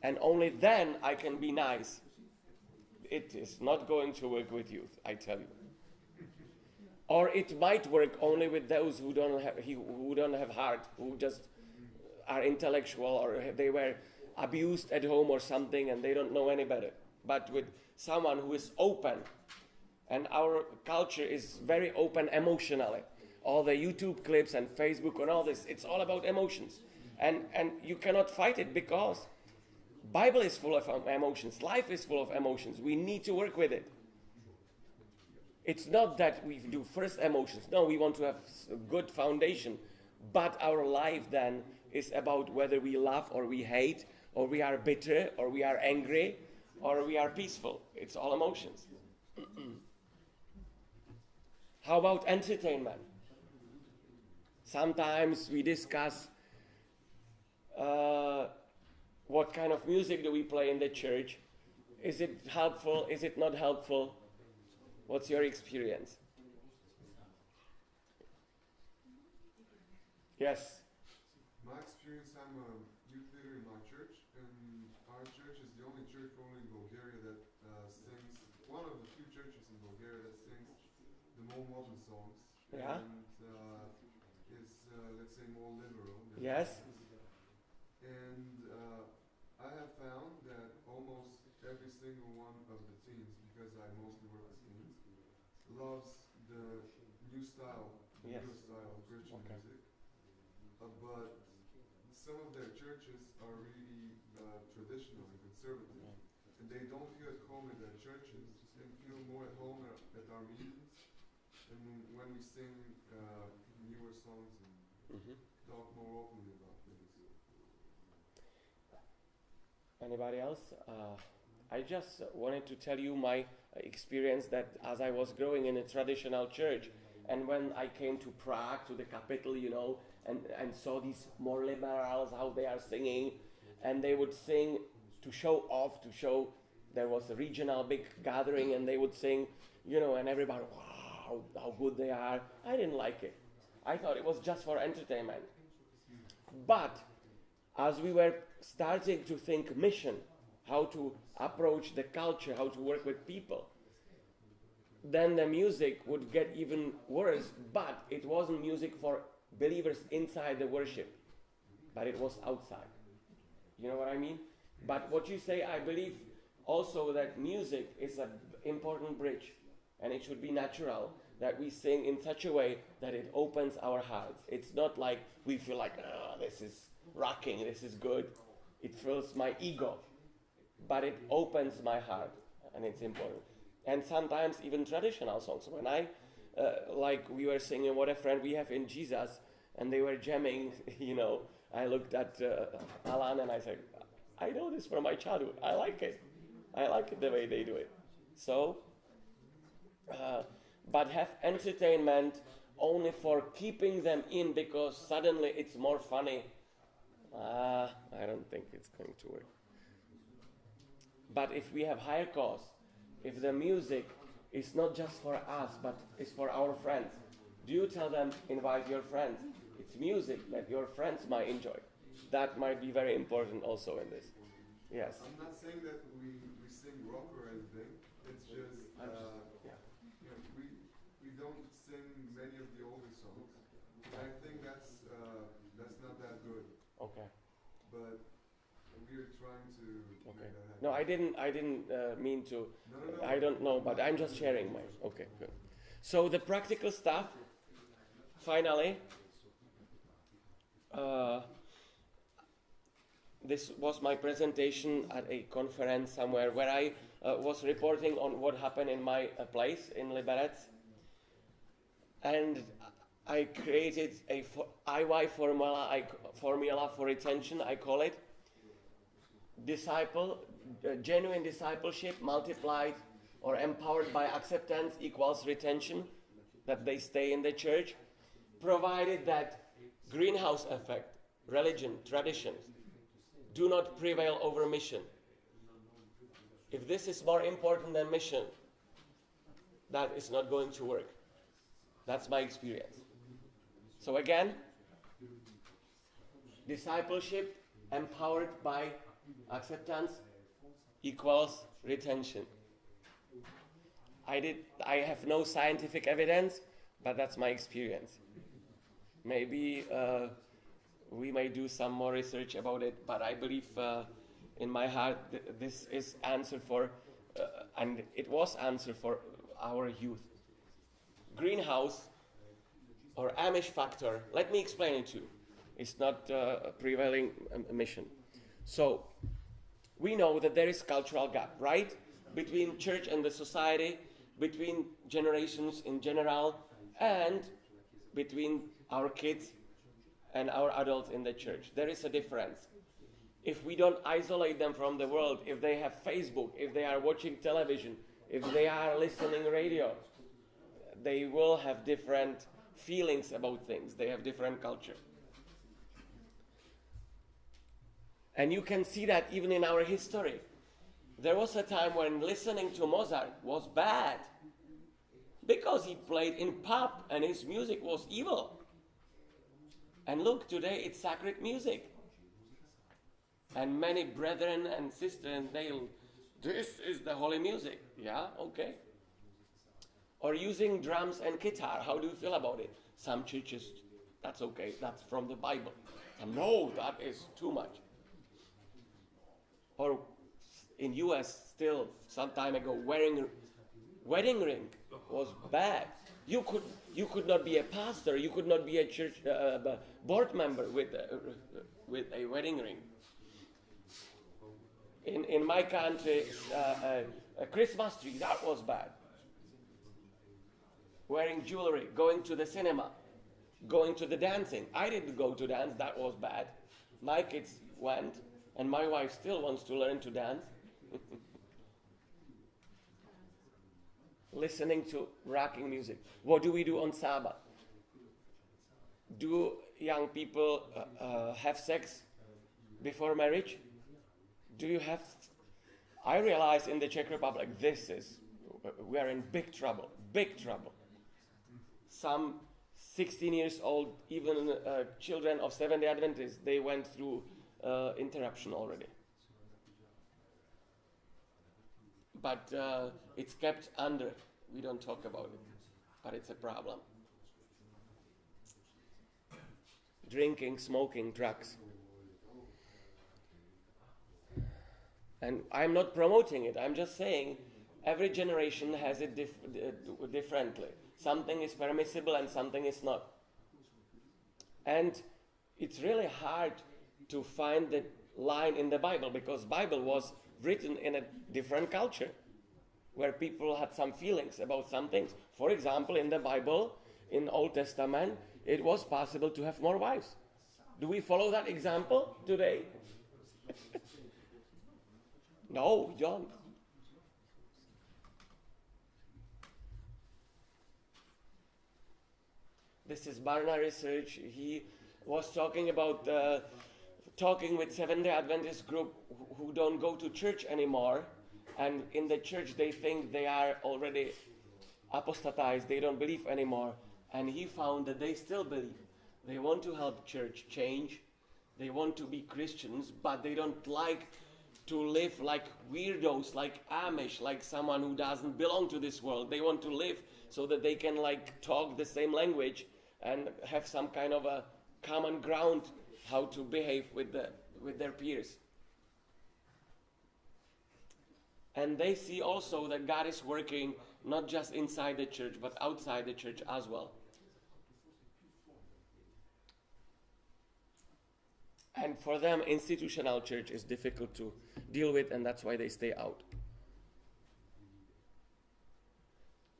And only then I can be nice. It is not going to work with youth, I tell you. Or it might work only with those who don't have heart, who just are intellectual, or they were abused at home or something and they don't know any better. But with someone who is open, and our culture is very open emotionally. All the YouTube clips and Facebook and all this, it's all about emotions. And you cannot fight it because Bible is full of emotions. Life is full of emotions. We need to work with it. It's not that we do first emotions. No, we want to have a good foundation. But our life then is about whether we love or we hate, or we are bitter, or we are angry, or we are peaceful. It's all emotions. How about entertainment? Sometimes we discuss what kind of music do we play in the church. Is it helpful? Is it not helpful? What's your experience? Yes. My experience, I'm a youth leader in my church, and our church is the only church probably in Bulgaria that sings, one of the few churches in Bulgaria that sings the more modern songs. Yeah. And is, let's say, more liberal. than Yes. And I have found that almost every single one of the teens, because I mostly work with teens, loves the new style, the Yes. newer style of Christian Okay. music. But some of their churches are really traditional and conservative, and they don't feel at home at their churches and feel more at home at our meetings. And when we sing newer songs and Mhm. talk more openly about things. Anybody else? I just wanted to tell you my experience that as I was growing in a traditional church, and when I came to Prague, to the capital, and saw these more liberals, how they are singing, and they would sing to show off, to show there was a regional big gathering, and they would sing, and everybody, wow, how good they are. I didn't like it. I thought it was just for entertainment. But as we were starting to think mission, how to approach the culture, how to work with people, then the music would get even worse, but it wasn't music for believers inside the worship, but it was outside. You know what I mean? But what you say, I believe also that music is an important bridge, and it should be natural that we sing in such a way that it opens our hearts. It's not like we feel like, this is rocking, this is good. It fills my ego, but it opens my heart, and it's important. And sometimes even traditional songs. When like we were singing What a Friend We Have in Jesus, and they were jamming, I looked at Alan and I said, I know this from my childhood. I like it. I like it the way they do it. So, but have entertainment only for keeping them in because suddenly it's more funny. I don't think it's going to work. But if we have higher cause, if the music is not just for us, but is for our friends, do you tell them, invite your friends? It's music that your friends might enjoy. That might be very important also in this. Yes. I'm not saying that we sing rock or anything. It's just we don't sing many of the older songs. I think that's not that good. Okay. But we're trying to make that happen. No, I didn't mean to. No. I don't know, but I'm just sharing mine. Okay, good. So the practical stuff. Finally, this was my presentation at a conference somewhere where I was reporting on what happened in my place in Liberec, and I created a IY formula for retention. I call it genuine discipleship multiplied or empowered by acceptance equals retention, that they stay in the church, provided that greenhouse effect, religion, traditions do not prevail over mission. If this is more important than mission, that is not going to work. That's my experience. So again, discipleship empowered by acceptance equals retention. I have no scientific evidence, but that's my experience. Maybe we may do some more research about it, but I believe in my heart this is answer for, and it was answer for our youth. Greenhouse or Amish factor, let me explain it to you. It's not a prevailing mission. So, we know that there is cultural gap, right? Between church and the society, between generations in general, and between our kids and our adults in the church. There is a difference. If we don't isolate them from the world, if they have Facebook, if they are watching television, if they are listening radio, they will have different feelings about things. They have different culture. And you can see that even in our history. There was a time when listening to Mozart was bad because he played in pub and his music was evil. And look, today it's sacred music. And many brethren and sisters, this is the holy music. Yeah, okay. Or using drums and guitar, how do you feel about it? Some churches, that's okay, that's from the Bible. Some, no, that is too much. Or in US still, some time ago, wearing wedding ring was bad. You could not be a pastor, you could not be a church board member with a wedding ring. In my country, a Christmas tree, that was bad. Wearing jewelry, going to the cinema, going to the dancing. I didn't go to dance, that was bad. My kids went, and my wife still wants to learn to dance. Listening to rocking music. What do we do on Sabbath? Do young people have sex before marriage? Do you have... I realize in the Czech Republic, we are in big trouble. Some 16 years old, even children of Seventh-day Adventists, they went through interruption already. But it's kept under. We don't talk about it. But it's a problem. Drinking, smoking, drugs. And I'm not promoting it. I'm just saying every generation has it differently. Something is permissible and something is not. And it's really hard to find the line in the Bible, because Bible was written in a different culture where people had some feelings about some things. For example, in the Bible, in Old Testament, it was possible to have more wives. Do we follow that example today? No, we don't. This is Barna research. He was talking about talking with Seventh-day Adventist group who don't go to church anymore, and in the church they think they are already apostatized, they don't believe anymore. And he found that they still believe. They want to help church change. They want to be Christians, but they don't like to live like weirdos, like Amish, like someone who doesn't belong to this world. They want to live so that they can talk the same language and have some kind of a common ground how to behave with their peers. And they see also that God is working not just inside the church, but outside the church as well. And for them, institutional church is difficult to deal with, and that's why they stay out.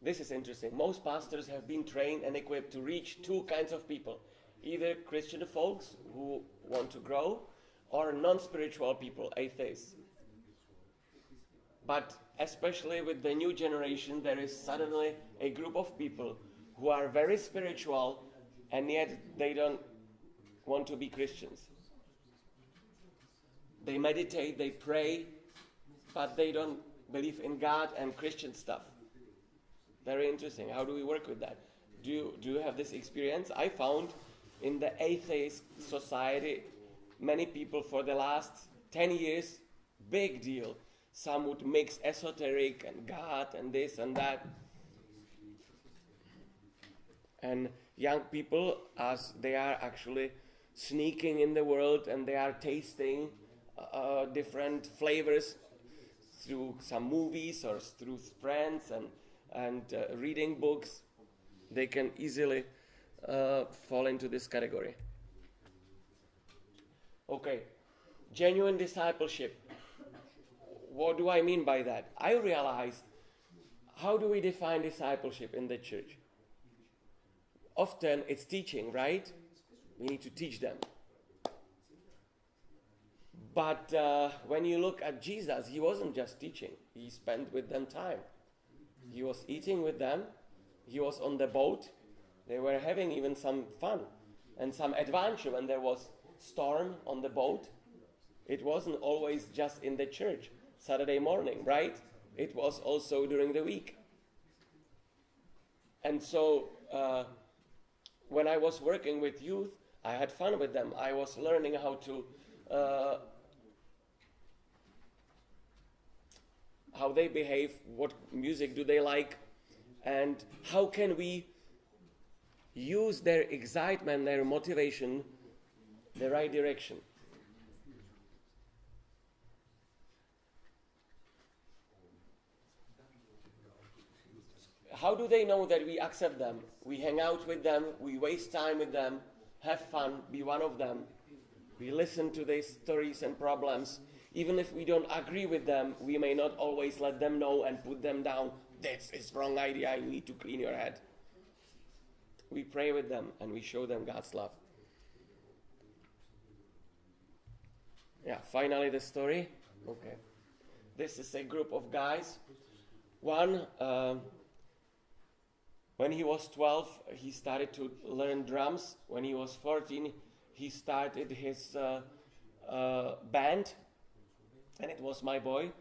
This is interesting. Most pastors have been trained and equipped to reach two kinds of people. Either Christian folks who want to grow, or non-spiritual people, atheists. But especially with the new generation, there is suddenly a group of people who are very spiritual, and yet they don't want to be Christians. They meditate, they pray, but they don't believe in God and Christian stuff. Very interesting. How do we work with that? Do you have this experience? I found in the atheist society, many people for the last 10 years, big deal. Some would mix esoteric and God and this and that. And young people, as they are actually sneaking in the world and they are tasting different flavors through some movies or through friends and reading books, they can easily fall into this category. Okay, genuine discipleship. What do I mean by that? I realized, how do we define discipleship in the church? Often it's teaching, right? We need to teach them. But when you look at Jesus, he wasn't just teaching. He spent with them time. He was eating with them. He was on the boat. They were having even some fun and some adventure when there was storm on the boat. It wasn't always just in the church, Saturday morning, right? It was also during the week. And so when I was working with youth, I had fun with them. I was learning how they behave, what music do they like, and how can we use their excitement, their motivation, the right direction. How do they know that we accept them? We hang out with them, we waste time with them, have fun, be one of them. We listen to their stories and problems. Even if we don't agree with them, we may not always let them know and put them down. This is wrong idea, you need to clean your head. We pray with them and we show them God's love. Yeah, finally the story. Okay. This is a group of guys. One, when he was 12, he started to learn drums. When he was 14, he started his band, and it was my boy.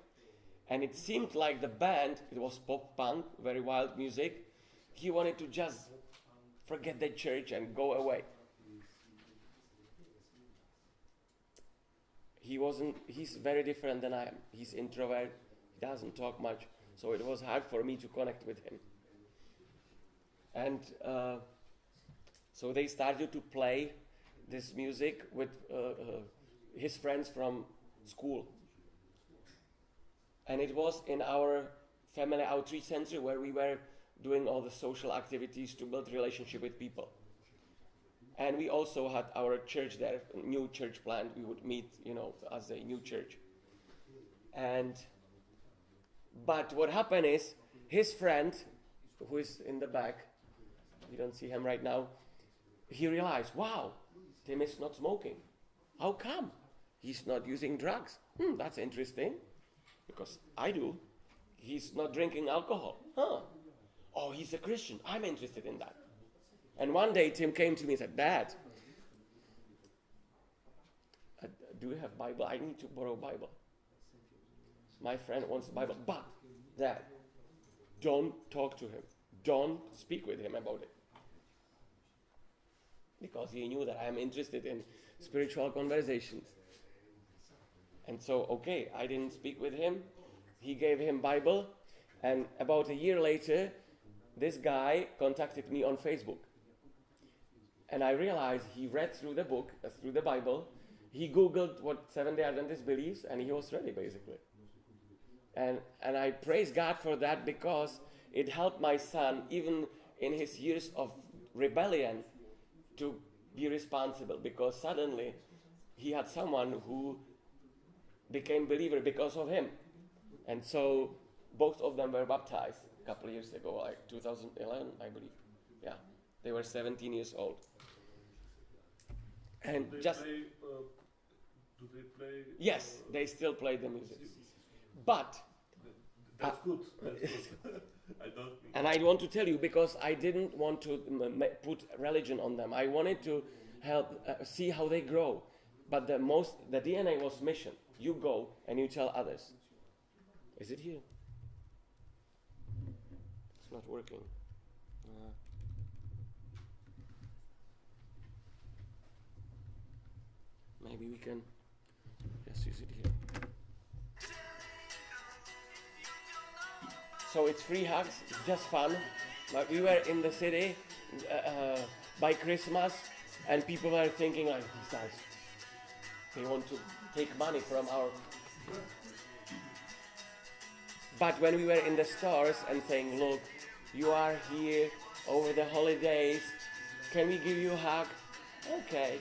And it seemed like the band, it was pop punk, very wild music. He wanted to just forget the church and go away. He's very different than I am. He's introvert, he doesn't talk much, so it was hard for me to connect with him. And so they started to play this music with his friends from school. And it was in our family outreach center where we were doing all the social activities to build relationship with people. And we also had our church there, a new church plant. We would meet, as a new church. But what happened is, his friend, who is in the back, you don't see him right now, he realized, wow, Tim is not smoking. How come? He's not using drugs. That's interesting, because I do. He's not drinking alcohol. Oh, he's a Christian. I'm interested in that. And one day Tim came to me and said, Dad, do you have Bible? I need to borrow Bible. My friend wants the Bible. But, Dad, don't talk to him. Don't speak with him about it. Because he knew that I am interested in spiritual conversations. And so, okay, I didn't speak with him. He gave him Bible. And about a year later, this guy contacted me on Facebook. And I realized he read through the book, through the Bible. He Googled what Seventh-day Adventist believes, and he was ready, basically. And I praise God for that, because it helped my son, even in his years of rebellion, to be responsible, because suddenly he had someone who became believer because of him. And so both of them were baptized a couple of years ago, like 2011, I believe. Yeah, they were 17 years old. And do they play? Yes, they still play the music. But that's good. That's good. I don't. And I want to tell you, because I didn't want to put religion on them. I wanted to help see how they grow. But the DNA was mission. You go and you tell others. Is it here? It's not working. Maybe we can just use it here. So it's free hugs, it's just fun. But we were in the city by Christmas, and people were thinking like, these guys, they want to take money from our... But when we were in the stores and saying, look, you are here over the holidays, can we give you a hug? Okay.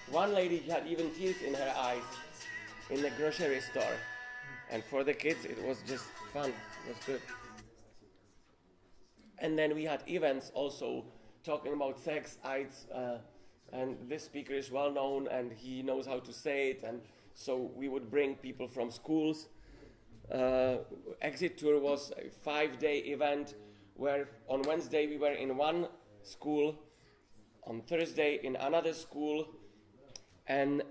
One lady had even tears in her eyes in the grocery store. And for the kids, it was just fun. It was good. And then we had events also talking about sex, AIDS, and this speaker is well known and he knows how to say it. And so we would bring people from schools. Exit Tour was a 5-day event where on Wednesday we were in one school, on Thursday in another school, and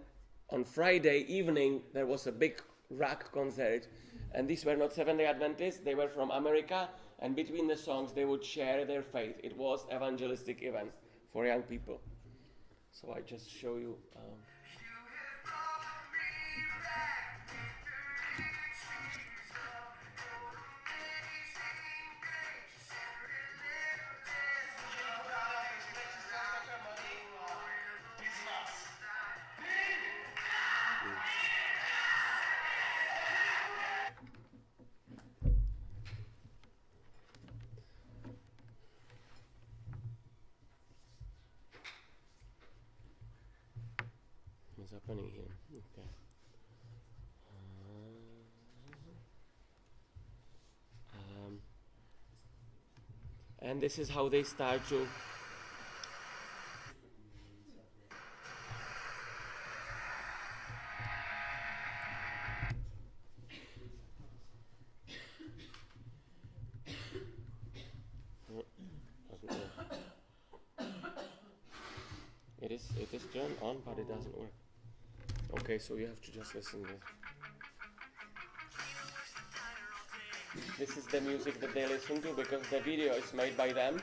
on Friday evening there was a big rock concert. And these were not Seventh-day Adventists, they were from America, and between the songs they would share their faith. It was evangelistic event for young people. So I just show you. What's happening here? Okay. And this is how they start to it is turned on, but it doesn't work. Okay, so you have to just listen to this. This is the music that they listen to because the video is made by them,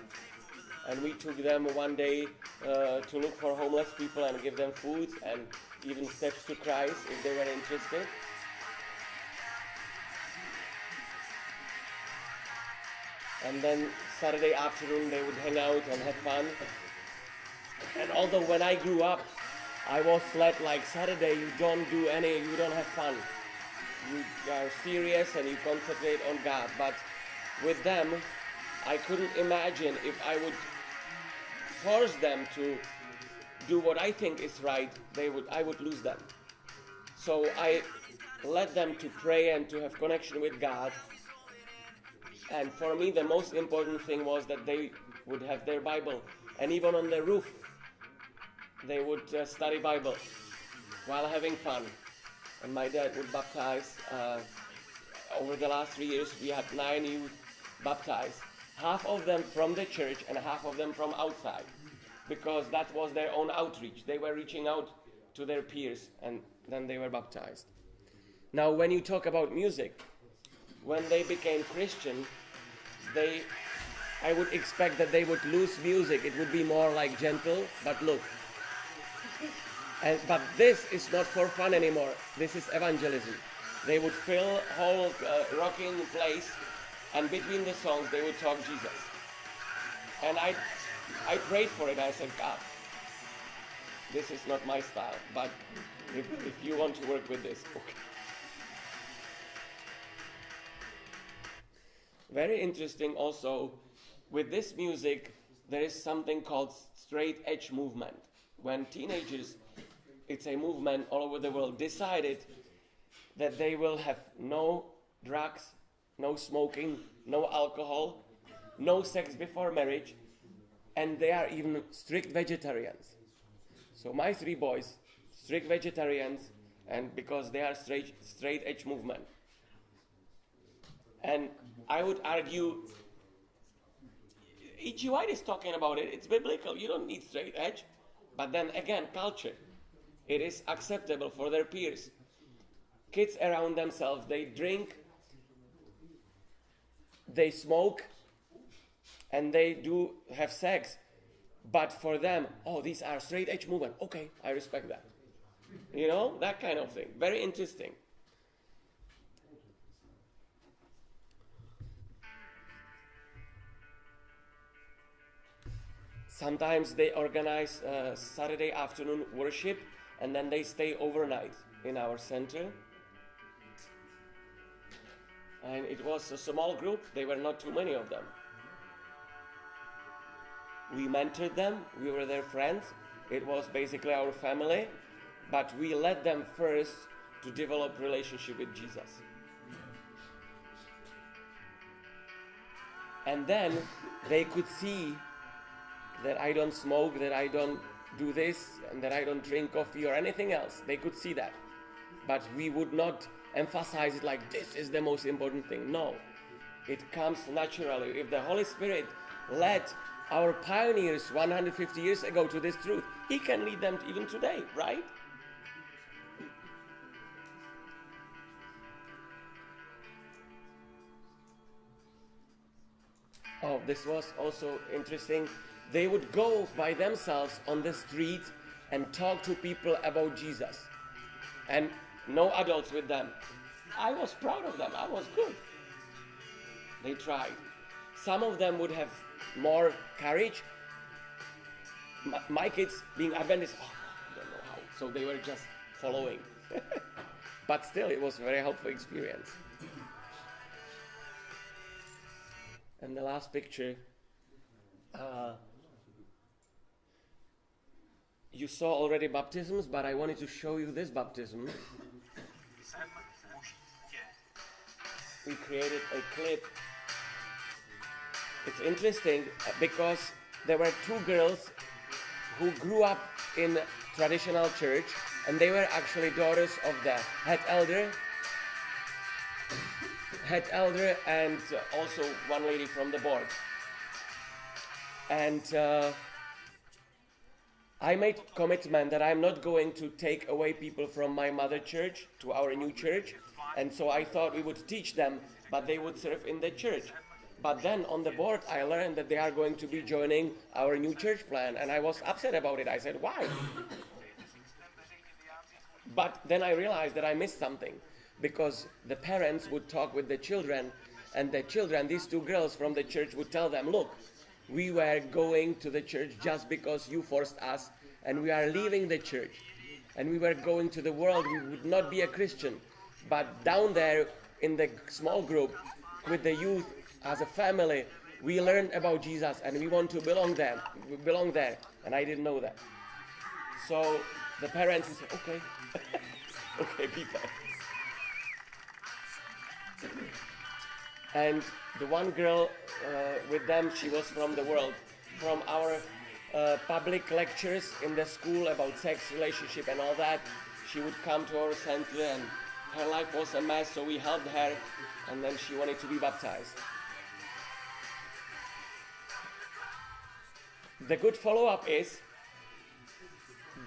and we took them one day to look for homeless people and give them food and even steps to Christ if they were interested. And then Saturday afternoon they would hang out and have fun. And although when I grew up, I was led like Saturday you don't have fun. You are serious and you concentrate on God. But with them, I couldn't imagine if I would force them to do what I think is right, I would lose them. So I led them to pray and to have connection with God. And for me, the most important thing was that they would have their Bible. And even on the roof, they would study Bible while having fun. And my dad would baptize. Over the last 3 years, we had 9 youth baptized. Half of them from the church and half of them from outside. Because that was their own outreach. They were reaching out to their peers and then they were baptized. Now, when you talk about music, when they became Christian, I would expect that they would lose music. It would be more like gentle, but look. But this is not for fun anymore. This is evangelism. They would fill whole rocking place, and between the songs they would talk Jesus. And I prayed for it. I said, God, this is not my style, but if you want to work with this, okay. Very interesting also, with this music, there is something called straight edge movement. When teenagers, it's a movement all over the world, decided that they will have no drugs, no smoking, no alcohol, no sex before marriage, and they are even strict vegetarians. So my 3 boys, strict vegetarians, and because they are straight edge movement. And I would argue, E.G. White is talking about it, it's biblical, you don't need straight edge. But then again, culture. It is acceptable for their peers. Kids around themselves, they drink, they smoke, and they do have sex. But for them, these are straight edge movement. Okay, I respect that. You know, that kind of thing. Very interesting. Sometimes they organize Saturday afternoon worship and then they stay overnight in our center. And it was a small group, there were not too many of them. We mentored them, we were their friends, it was basically our family, but we led them first to develop relationship with Jesus. And then they could see that I don't smoke, that I don't do this, and that I don't drink coffee or anything else. They could see that. But we would not emphasize it like this is the most important thing. No. It comes naturally. If the Holy Spirit led our pioneers 150 years ago to this truth, He can lead them even today, right? This was also interesting. They would go by themselves on the street and talk to people about Jesus. And no adults with them. I was proud of them. I was good. They tried. Some of them would have more courage. My kids, being Adventists, I don't know how. So they were just following. But still, it was a very helpful experience. And the last picture. you saw already baptisms, but I wanted to show you this baptism. We created a clip. It's interesting because there were two girls who grew up in traditional church, and they were actually daughters of the head elder, and also one lady from the board. And I made commitment that I'm not going to take away people from my mother church to our new church, and so I thought we would teach them, but they would serve in the church. But then on the board I learned that they are going to be joining our new church plan, and I was upset about it. I said, why? But then I realized that I missed something, because the parents would talk with the children, and the children, these two girls from the church, would tell them, look, we were going to the church just because you forced us, and we are leaving the church, and we were going to the world, we would not be a Christian. But down there in the small group with the youth as a family, we learned about Jesus, and we want to belong there. And I didn't know that. So the parents said, okay, okay, be there. And the one girl with them, she was from the world, from our public lectures in the school about sex, relationship and all that. She would come to our center, and her life was a mess, so we helped her, and then she wanted to be baptized. The good follow-up is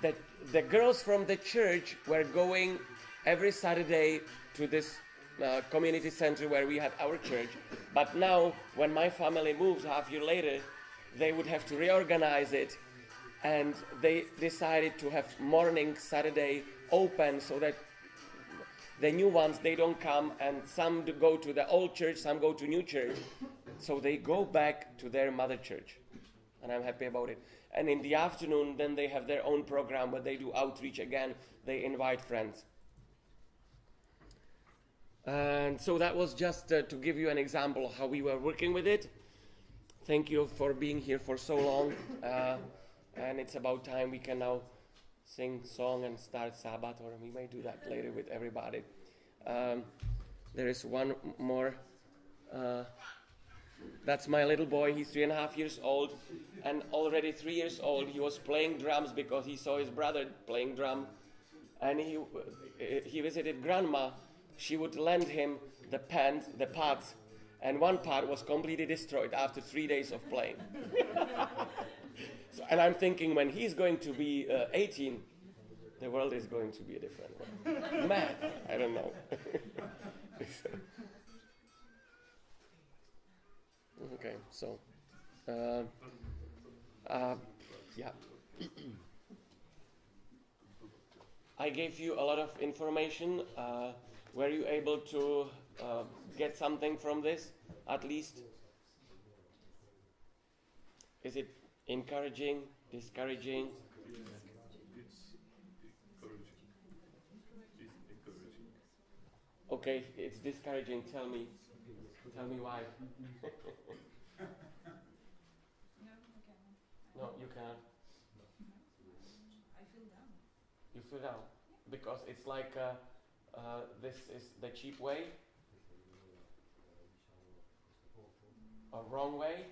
that the girls from the church were going every Saturday to this community center where we had our church, but now when my family moves half year later, they would have to reorganize it, and they decided to have morning Saturday open so that the new ones, they don't come, and some go to the old church, some go to new church, so they go back to their mother church, and I'm happy about it. And in the afternoon, then they have their own program where they do outreach again, they invite friends. And so that was just to give you an example of how we were working with it. Thank you for being here for so long, and it's about time we can now sing song and start Sabbath, or we may do that later with everybody. There is one more. That's my little boy. He's 3.5 years old, and already 3 years old he was playing drums because he saw his brother playing drum, and he visited grandma. She would lend him the pads, and one pad was completely destroyed after 3 days of playing. And I'm thinking, when he's going to be 18, the world is going to be a different one. Man, I don't know. Okay, so, yeah. I gave you a lot of information. Were you able to get something from this, at least? Is it encouraging, discouraging? It's encouraging. It's encouraging. Okay, it's discouraging. Tell me why. No, you cannot. I feel down. You feel down because it's like this is the cheap way, or wrong way.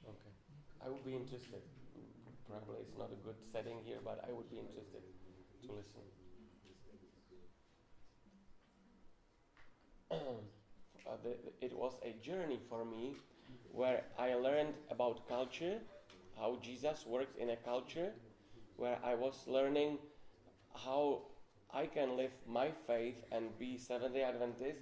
Okay, I would be interested. Probably it's not a good setting here, but I would be interested to listen. It was a journey for me where I learned about culture, how Jesus works in a culture, where I was learning how I can live my faith and be Seventh-day Adventist,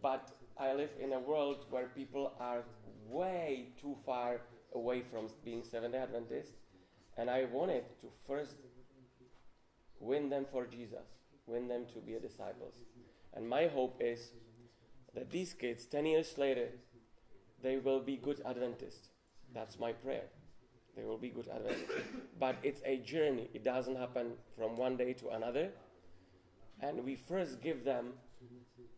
but I live in a world where people are way too far away from being Seventh-day Adventist, and I wanted to first win them for Jesus, win them to be disciples. And my hope is that these kids, 10 years later, they will be good Adventists. That's my prayer. They will be good Adventists. But it's a journey. It doesn't happen from one day to another. And we first give them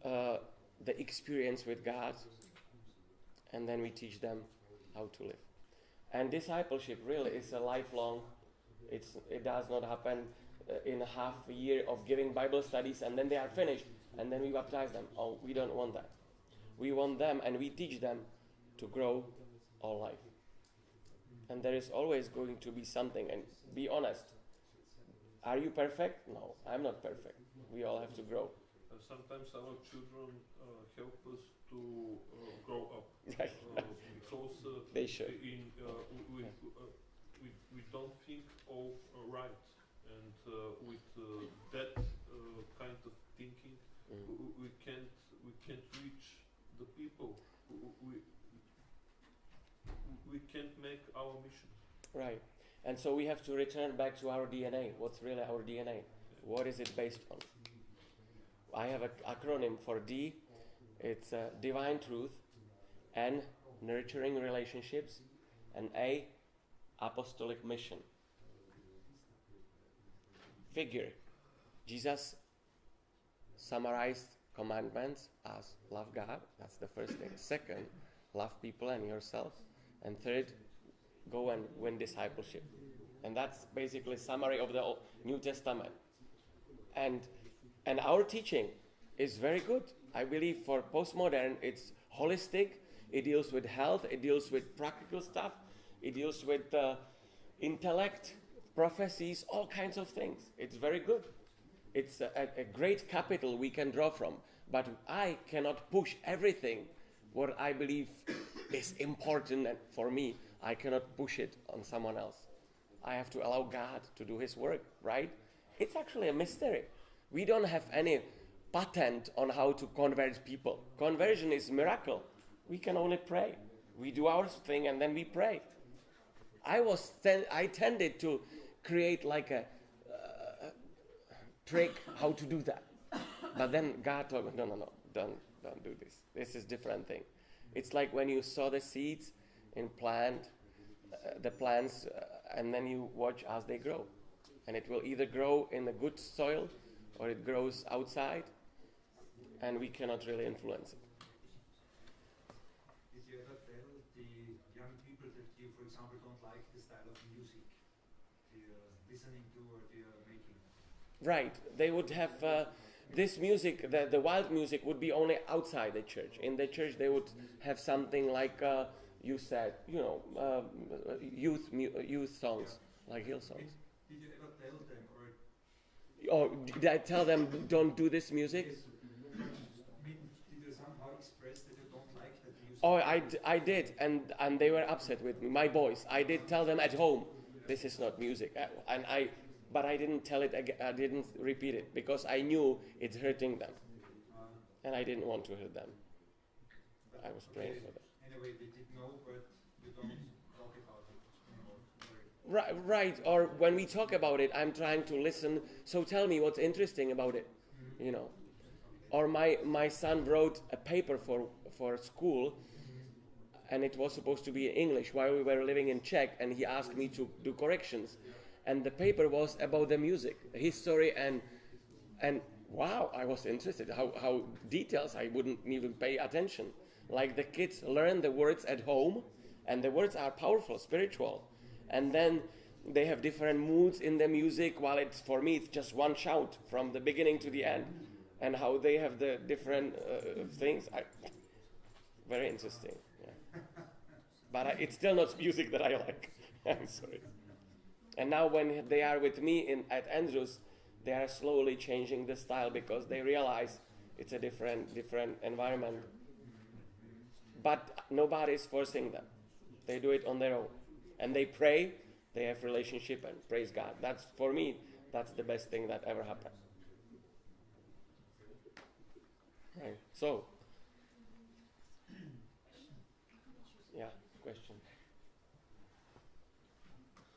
the experience with God, and then we teach them how to live. And discipleship really is a lifelong. It does not happen in a half a year of giving Bible studies and then they are finished and then we baptize them. Oh, we don't want that. We want them and we teach them to grow all life. And there is always going to be something. And be honest. Are you perfect? No, I'm not perfect. We all have to grow. Sometimes our children help us to grow up. Right. Because They should. We don't think all right. And with that kind of thinking, we can't reach the people. We can't make our mission. Right. And so we have to return back to our DNA. What's really our DNA? What is it based on? I have an acronym for D. It's divine truth. N, nurturing relationships. And A, apostolic mission. Figure. Jesus summarized commandments as love God. That's the first thing. Second, love people and yourself. And third, go and win discipleship. And that's basically a summary of the New Testament. And our teaching is very good. I believe for postmodern, it's holistic. It deals with health. It deals with practical stuff. It deals with intellect, prophecies, all kinds of things. It's very good. It's a great capital we can draw from. But I cannot push everything what I believe is important and for me. I cannot push it on someone else. I have to allow God to do His work, right? It's actually a mystery. We don't have any patent on how to convert people. Conversion is a miracle. We can only pray. We do our thing and then we pray. I tended to create like a trick how to do that. But then God told me, no, don't do this. This is different thing. It's like when you sow the seeds in the plants, and then you watch as they grow. And it will either grow in the good soil or it grows outside, and we cannot really influence it. Did you ever tell the young people that you, for example, don't like the style of music you're listening to or you're making? Right. They would have this music, the wild music would be only outside the church. In the church they would have something like you said, youth songs, like hill songs. Did you ever tell them Or did I tell them, don't do this music? did you somehow express that you don't like that music? Oh, I did, and they were upset with me. My boys, I did tell them at home, this is not music, but I didn't tell it again. I didn't repeat it because I knew it's hurting them, and I didn't want to hurt them. I was praying for them. Anyway, they did know, but you don't talk about it anymore. Right. Or when we talk about it, I'm trying to listen. So tell me what's interesting about it, Or my son wrote a paper for school, and it was supposed to be in English while we were living in Czech, and he asked me to do corrections, and the paper was about the music, history, and wow, I was interested how details I wouldn't even pay attention. Like the kids learn the words at home, and the words are powerful, spiritual, and then they have different moods in the music. While for me it's just one shout from the beginning to the end, and how they have the different things. Very interesting. Yeah. But it's still not music that I like. I'm sorry. And now when they are with me at Andrews, they are slowly changing the style because they realize it's a different environment. But nobody is forcing them. They do it on their own. And they pray, they have relationship, and praise God. That's, for me, that's the best thing that ever happened. Right. So, yeah, question.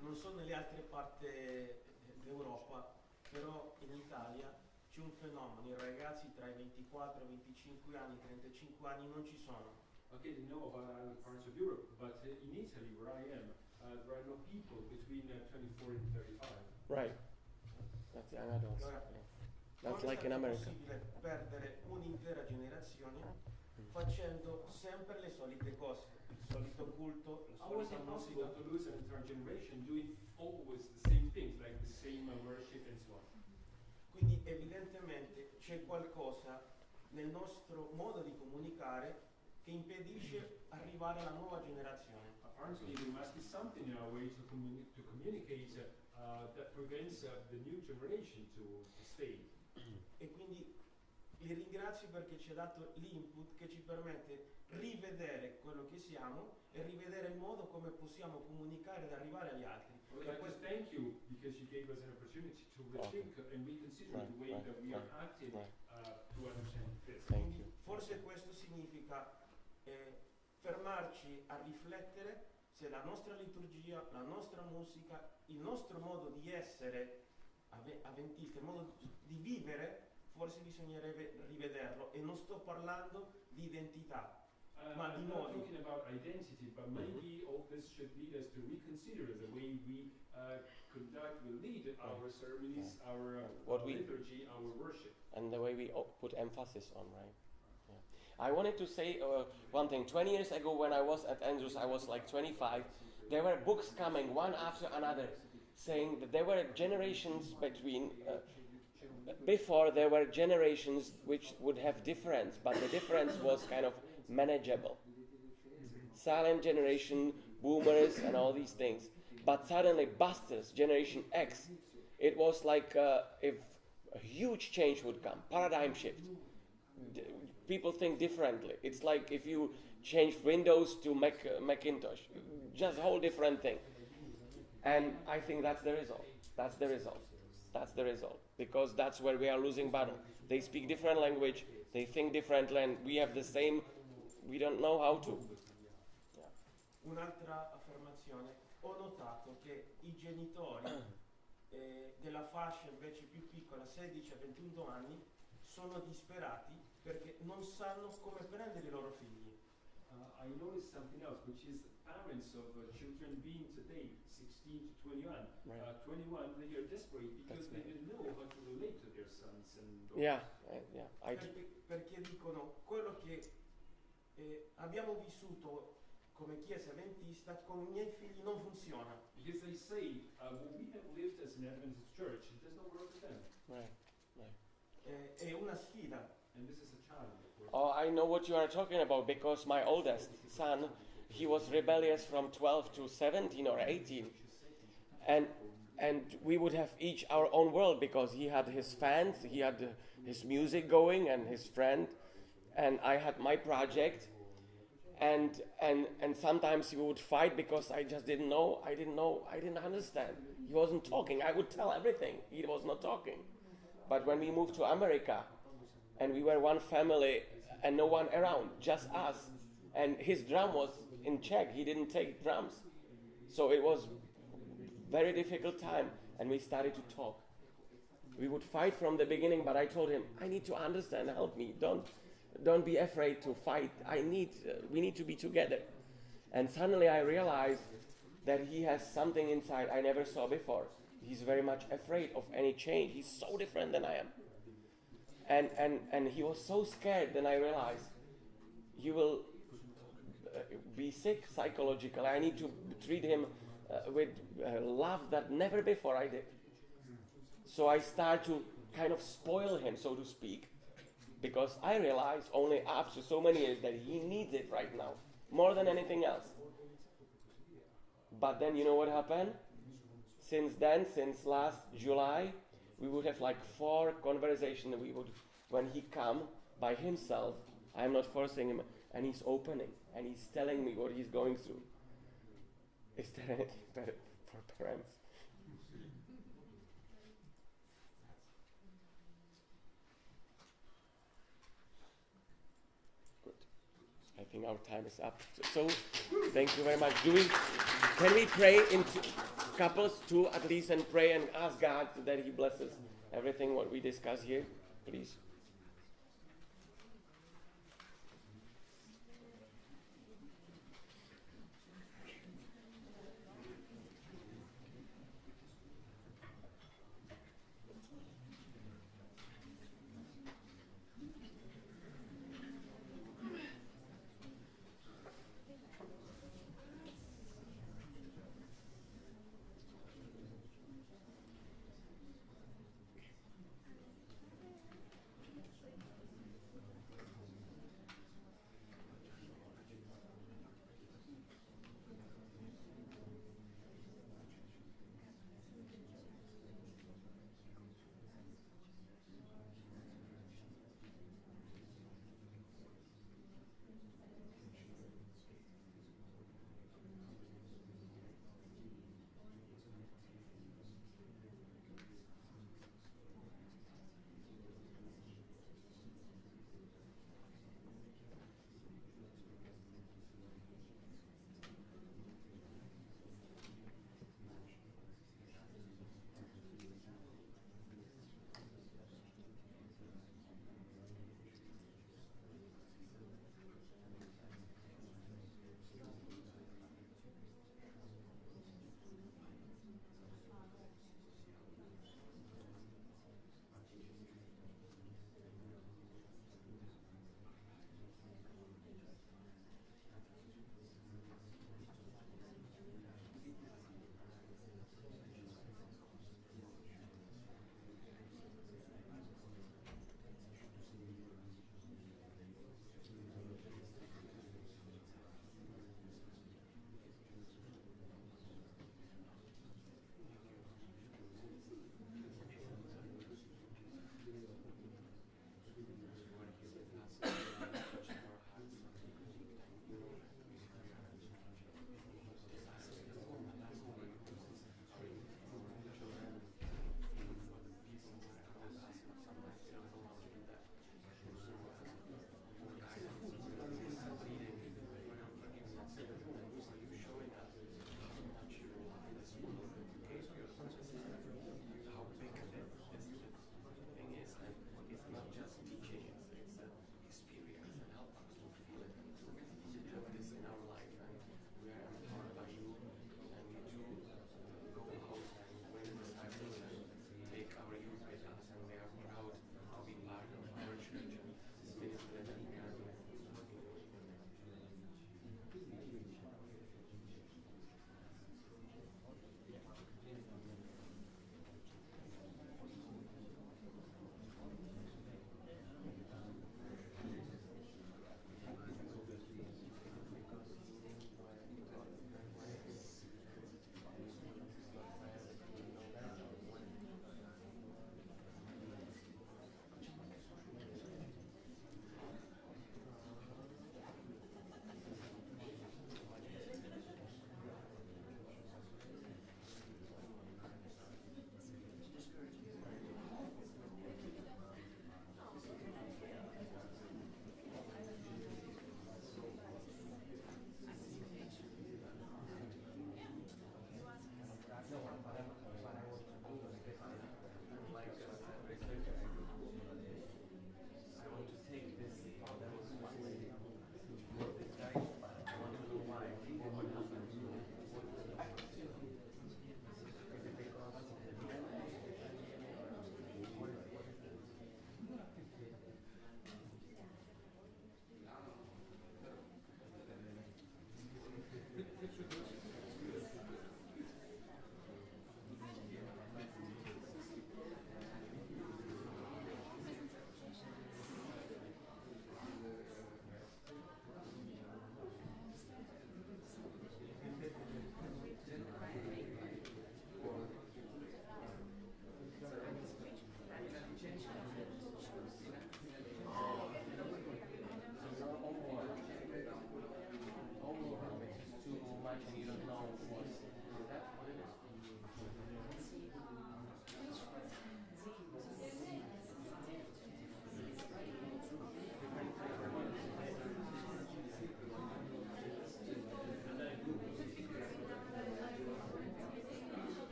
Non so nelle altre parti d'Europa, però in Italia c'è un fenomeno, i ragazzi tra i 24 e i 25 anni, 35 anni non ci sono. Okay, I know about other parts of Europe, but in Italy, where I am, there are no people between 24 and 35. Right. That's young adults. Allora, That's like in America. È possibile perdere un'intera generazione facendo sempre le solite cose, il solito culto, la How was solita it possible musica. to lose an entire generation doing always the same things, like the same worship and so on? Quindi evidentemente c'è qualcosa nel nostro modo di comunicare che impedisce arrivare alla nuova generazione. Apparently, there must be something in our way to communicate that prevents the new generation to stay. E quindi li ringrazio perché ci ha dato l'input che ci permette rivedere quello che siamo e rivedere il modo come possiamo comunicare ed arrivare agli altri. I would like to thank you because you gave us an opportunity to rethink and reconsider the way that we are acting to understand this. Thank you. Forse questo significa fermarci a riflettere se la nostra liturgia, la nostra musica, il nostro modo di essere avventisti, il modo di vivere, forse bisognerebbe rivederlo. E non sto parlando di identità, ma di I'm not modi. talking about identity, but maybe all this should lead us to reconsider the way we lead our ceremonies, our What we- liturgy, our worship. And the way we put emphasis on, right? Yeah. I wanted to say one thing. 20 years ago, when I was at Andrews, I was like 25. There were books coming one after another, saying that there were generations between. Before there were generations which would have difference, but the difference was kind of manageable. Silent generation, boomers, and all these things. But suddenly, busters, Generation X, it was like if a huge change would come, paradigm shift. People think differently. It's like if you change Windows to Macintosh, just a whole different thing. And I think that's the result. That's the result. That's the result. Because that's where we are losing battle. They speak different language, they think differently, and we have the same, we don't know how to. Un'altra affermazione, ho notato che i genitori della fascia invece più piccola, 16-21 anni, sono disperati perché non sanno come prendere i loro figli. I noticed something else, which is parents of children being today 16 to 21. Right. 21, they are desperate because they didn't know how to relate to their sons and daughters. Yeah. Perché dicono quello che abbiamo vissuto come Chiesa Adventista con i miei figli non funziona. Because they say, what we have lived as an Adventist church, it does not work for them. Right. È una sfida. And this is a challenge, of course. Oh, I know what you are talking about, because my oldest son, he was rebellious from 12 to 17 or 18. And we would have each our own world, because he had his fans, he had his music going and his friend, and I had my project. And sometimes we would fight because I just didn't know, I didn't understand. He wasn't talking. I would tell everything. He was not talking. But when we moved to America, and we were one family and no one around, just us, and his drum was in Czech, he didn't take drums. So it was very difficult time, and we started to talk. We would fight from the beginning, but I told him, I need to understand, help me, don't be afraid to fight. We need to be together. And suddenly I realized that he has something inside I never saw before. He's very much afraid of any change. He's so different than I am. And he was so scared, then I realized he will be sick psychologically. I need to treat him with love that never before I did. So I start to kind of spoil him, so to speak, because I realized only after so many years that he needs it right now, more than anything else. But then you know what happened? Since then, since last July, we would have like 4 conversations. When he come by himself, I'm not forcing him, and he's opening, and he's telling me what he's going through. Is there anything better for parents? Good. I think our time is up. So thank you very much. Can we pray in couples, 2 at least, and pray and ask God that He blesses everything what we discuss here, please?